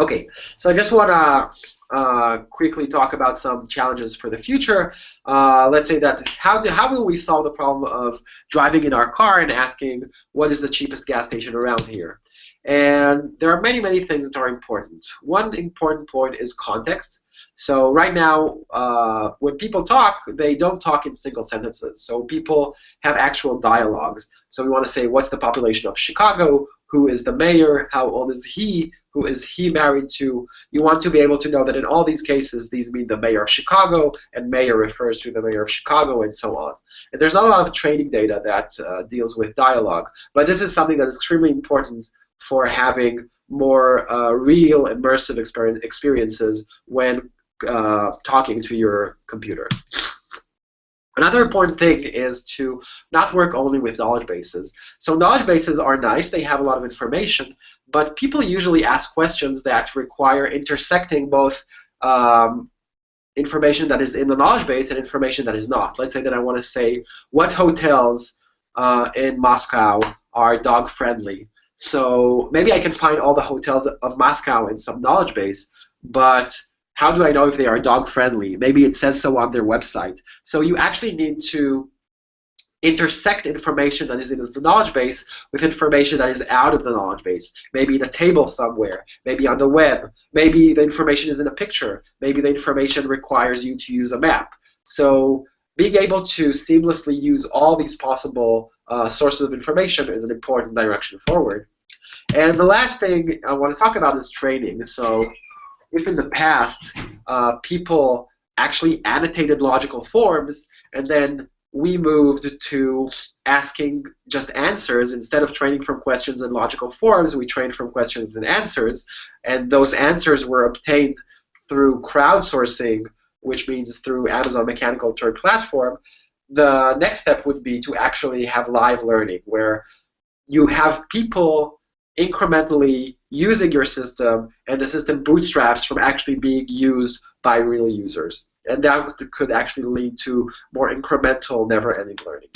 Okay, so I just want to quickly talk about some challenges for the future. Let's say that how will we solve the problem of driving in our car and asking what is the cheapest gas station around here? And there are many things that are important. One important point is context. So right now, when people talk, they don't talk in single sentences. So people have actual dialogues. So we want to say, what's the population of Chicago? Who is the mayor? How old is he? Who is he married to? You want to be able to know that in all these cases, these mean the mayor of Chicago, and mayor refers to the mayor of Chicago, and so on. And there's not a lot of training data that deals with dialogue, but this is something that is extremely important for having more real immersive experiences when talking to your computer. Another important thing is to not work only with knowledge bases. So knowledge bases are nice, they have a lot of information, but people usually ask questions that require intersecting both information that is in the knowledge base and information that is not. Let's say that I want to say, what hotels in Moscow are dog friendly? So maybe I can find all the hotels of Moscow in some knowledge base, but how do I know if they are dog friendly? Maybe it says so on their website. So you actually need to intersect information that is in the knowledge base with information that is out of the knowledge base. Maybe in a table somewhere, maybe on the web, maybe the information is in a picture, maybe the information requires you to use a map. So being able to seamlessly use all these possible sources of information is an important direction forward. And the last thing I want to talk about is training. So if in the past people actually annotated logical forms, and then we moved to asking just answers instead of training from questions and logical forms, we trained from questions and answers, and those answers were obtained through crowdsourcing, which means through Amazon Mechanical Turk platform. The next step would be to actually have live learning, where you have people incrementally using your system, and the system bootstraps from actually being used by real users. And that could actually lead to more incremental, never-ending learning.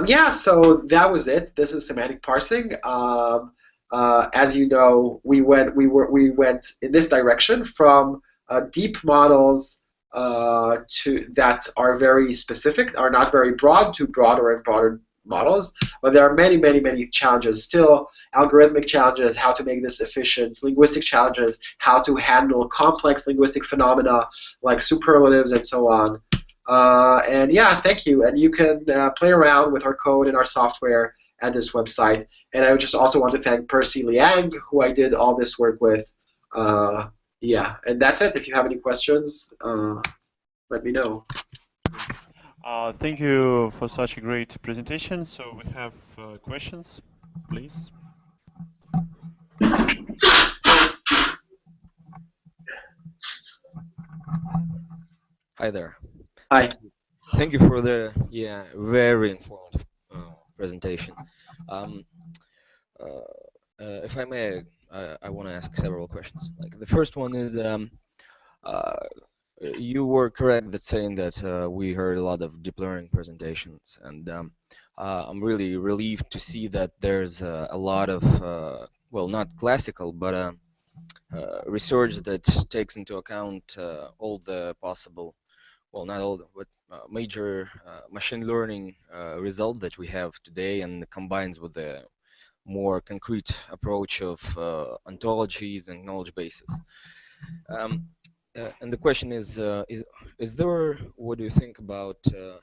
Yeah, so that was it. This is semantic parsing. As you know, we went in this direction from deep models that are very specific, are not very broad, to broader and broader models. But there are many, many, many challenges still. Algorithmic challenges, how to make this efficient, linguistic challenges, how to handle complex linguistic phenomena like superlatives and so on. And yeah, thank you. And you can play around with our code and our software at this website. And I would just also want to thank Percy Liang, who I did all this work with. Yeah, and that's it. If you have any questions, let me know. Thank you for such a great presentation. So we have questions, please. Hi there. Hi. Thank you for the very informative presentation. If I may, I want to ask several questions. Like the first one is, you were correct that saying that we heard a lot of deep learning presentations, and I'm really relieved to see that there's a lot of well, not classical, but research that takes into account all the possible, well, not all, but major machine learning result that we have today, and combines with the more concrete approach of ontologies and knowledge bases. And the question is there, what do you think about the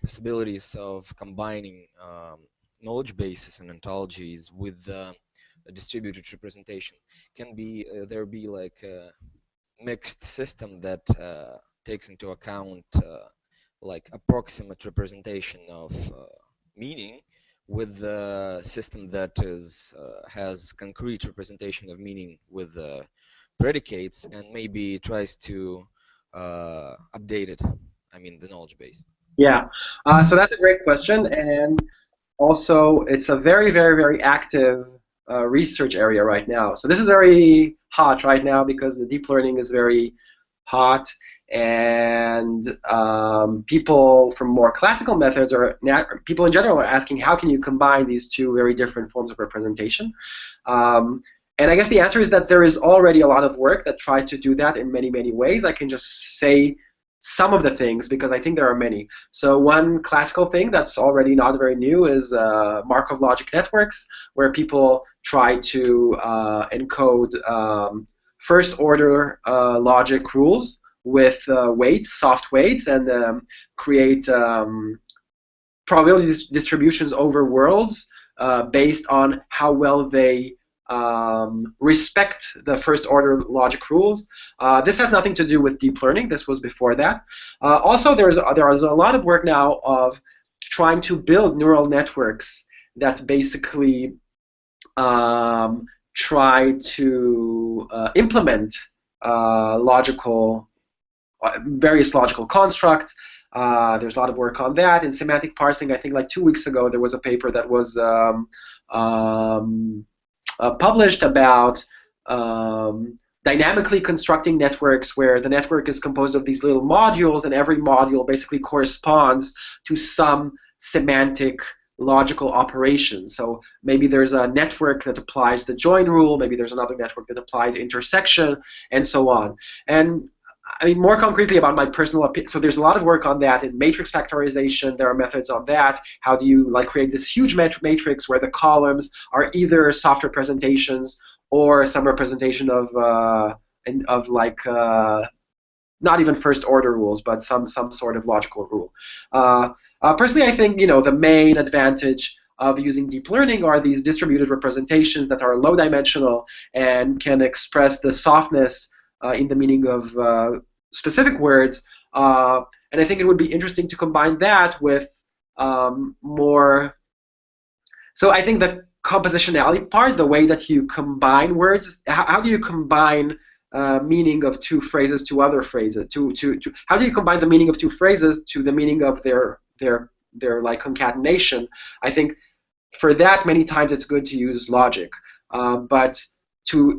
possibilities of combining knowledge bases and ontologies with a distributed representation? Can there be like a mixed system that takes into account like approximate representation of meaning with the system that has concrete representation of meaning with predicates, and maybe tries to update it, I mean the knowledge base? Yeah, so that's a great question, and also it's a very, very, very active research area right now. So this is very hot right now because the deep learning is very hot, and people from more classical methods, or people in general, are asking how can you combine these two very different forms of representation. And I guess the answer is that there is already a lot of work that tries to do that in many, many ways. I can just say some of the things because I think there are many. So one classical thing that's already not very new is Markov logic networks, where people try to encode first order logic rules with weights, soft weights, and create probability distributions over worlds based on how well they respect the first order logic rules. This has nothing to do with deep learning. This was before that. Also, there is a lot of work now of trying to build neural networks that basically try to implement various logical constructs. There's a lot of work on that. In semantic parsing, I think like 2 weeks ago, there was a paper that was published about dynamically constructing networks where the network is composed of these little modules, and every module basically corresponds to some semantic logical operations. So maybe there's a network that applies the join rule, maybe there's another network that applies intersection, and so on. And I mean, more concretely about my personal opinion, so there's a lot of work on that in matrix factorization. There are methods on that. How do you like create this huge matrix where the columns are either soft representations or some representation of not even first order rules, but some sort of logical rule. Personally, I think the main advantage of using deep learning are these distributed representations that are low dimensional and can express the softness in the meaning of specific words. And I think it would be interesting to combine that with more. So I think the compositionality part, the way that you combine words, how do you combine meaning of two phrases to other phrases? How do you combine the meaning of two phrases to the meaning of their like concatenation? I think for that, many times it's good to use logic, but to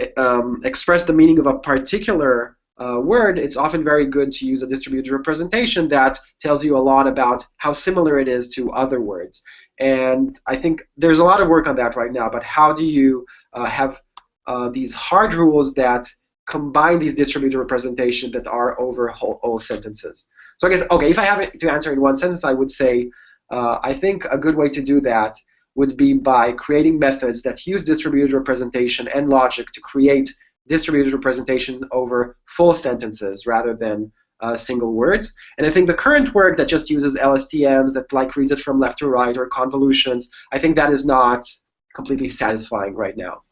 express the meaning of a particular word, it's often very good to use a distributed representation that tells you a lot about how similar it is to other words. And I think there's a lot of work on that right now, but how do you have these hard rules that combine these distributed representations that are over whole sentences? So I guess, okay, if I have it to answer in one sentence, I would say I think a good way to do that would be by creating methods that use distributed representation and logic to create distributed representation over full sentences rather than single words. And I think the current work that just uses LSTMs, that like reads it from left to right, or convolutions, I think that is not completely satisfying right now.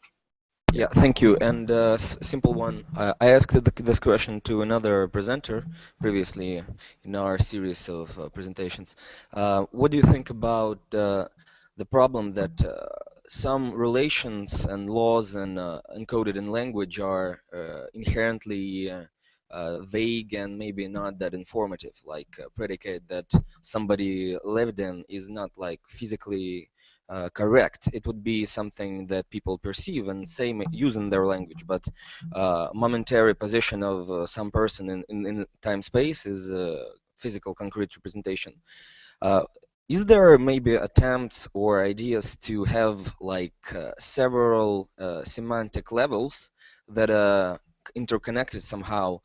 Yeah, thank you. And simple one. I asked this question to another presenter previously in our series of presentations. What do you think about the problem that some relations and laws and encoded in language are inherently vague and maybe not that informative, like a predicate that somebody lived in is not like physically correct. It would be something that people perceive and say use in their language, but momentary position of some person in time space is a physical concrete representation. Is there maybe attempts or ideas to have like several semantic levels that are interconnected somehow,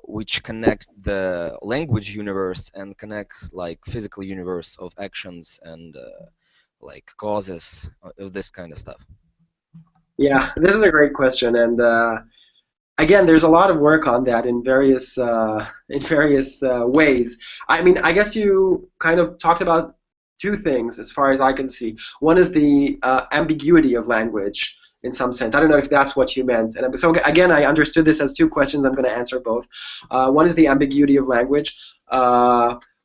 which connect the language universe and connect like physical universe of actions and like causes of this kind of stuff? Yeah, this is a great question, and again, there's a lot of work on that in various ways. I mean, I guess you kind of talked about two things as far as I can see. One is the ambiguity of language in some sense. I don't know if that's what you meant. And so again, I understood this as two questions. I'm going to answer both. One is the ambiguity of language,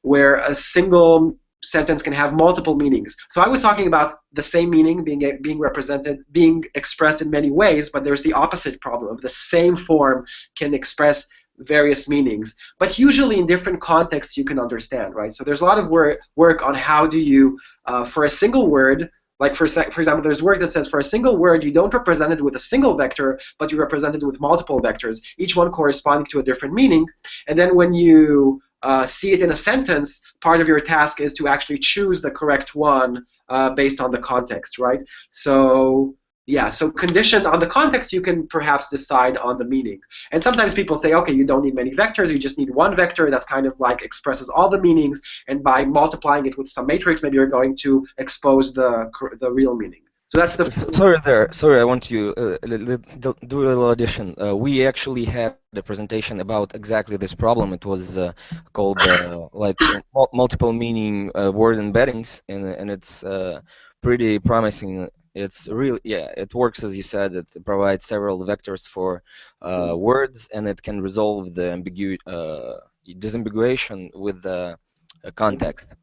where a single sentence can have multiple meanings. So I was talking about the same meaning being represented, being expressed in many ways, but there's the opposite problem. The same form can express various meanings, but usually in different contexts you can understand, right? So there's a lot of work on how do you, for a single word, like for example, there's work that says for a single word you don't represent it with a single vector, but you represent it with multiple vectors, each one corresponding to a different meaning. And then when you see it in a sentence, part of your task is to actually choose the correct one based on the context, right? So yeah, so conditioned on the context, you can perhaps decide on the meaning. And sometimes people say, okay, you don't need many vectors, you just need one vector that's kind of like expresses all the meanings, and by multiplying it with some matrix, maybe you're going to expose the real meaning. So that's the. Sorry, I want to do a little addition. We actually had a presentation about exactly this problem. It was called like multiple meaning word embeddings, and it's pretty promising. It's really, yeah, it works as you said. It provides several vectors for words, and it can resolve the disambiguation with the context.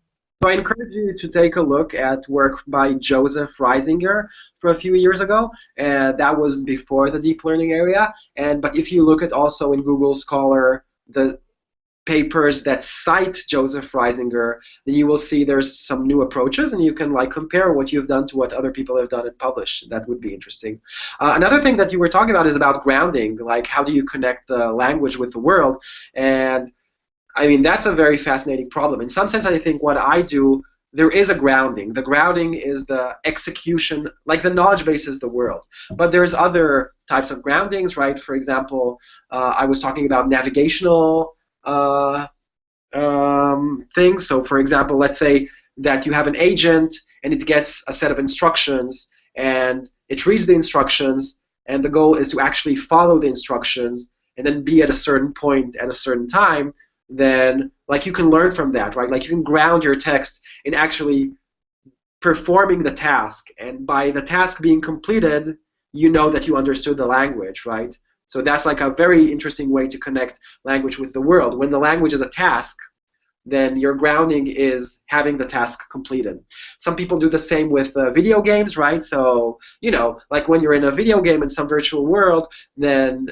So I encourage you to take a look at work by Joseph Reisinger for a few years ago, and that was before the deep learning area. But if you look at also in Google Scholar the papers that cite Joseph Reisinger, then you will see there's some new approaches, and you can like compare what you've done to what other people have done and published. That would be interesting. Another thing that you were talking about is about grounding, like how do you connect the language with the world? And I mean, that's a very fascinating problem. In some sense, I think what I do, there is a grounding. The grounding is the execution, like the knowledge base is the world. But there's other types of groundings, right? For example, I was talking about navigational things. So for example, let's say that you have an agent and it gets a set of instructions and it reads the instructions, and the goal is to actually follow the instructions and then be at a certain point at a certain time. Then like you can learn from that, right? Like you can ground your text in actually performing the task, and by the task being completed, you know that you understood the language, right? So that's like a very interesting way to connect language with the world. When the language is a task, then your grounding is having the task completed. Some people do the same with video games, right? So, you know, like when you're in a video game in some virtual world, then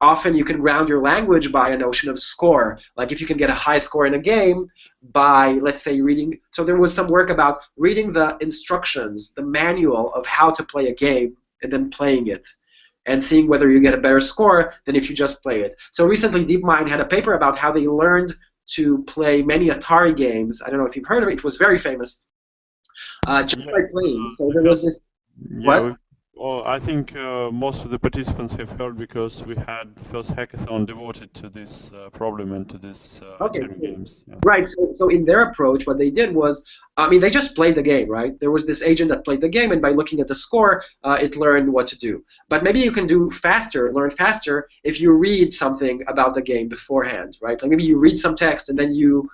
often you can ground your language by a notion of score. Like if you can get a high score in a game by, let's say, reading. So there was some work about reading the instructions, the manual of how to play a game, and then playing it, and seeing whether you get a better score than if you just play it. So recently, DeepMind had a paper about how they learned to play many Atari games. I don't know if you've heard of it. It was very famous. Just by playing. So there was this. Yeah, What? well, I think most of the participants have heard because we had the first hackathon devoted to this problem and to this Okay, Atari cool. games. Yeah. Right. So in their approach, what they did was, I mean, they just played the game, right? There was this agent that played the game, and by looking at the score, it learned what to do. But maybe you can do faster, learn faster, if you read something about the game beforehand, right? Like maybe you read some text and then you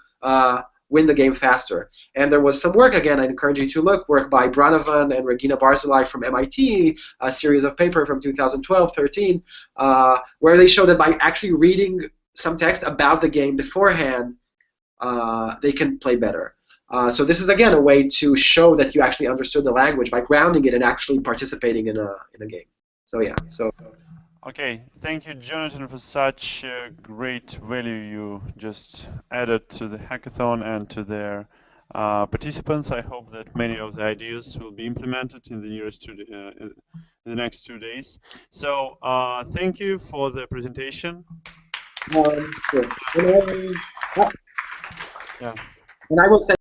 win the game faster. And there was some work, again, I encourage you to look, work by Branovan and Regina Barzilai from MIT, a series of paper from 2012-13, where they show that by actually reading some text about the game beforehand, they can play better. So this is again a way to show that you actually understood the language by grounding it and actually participating in a game. So yeah. So Okay, thank you, Jonathan, for such great value you just added to the hackathon and to their participants. I hope that many of the ideas will be implemented in the in the next 2 days. So thank you for the presentation. sure. Yeah. And I will send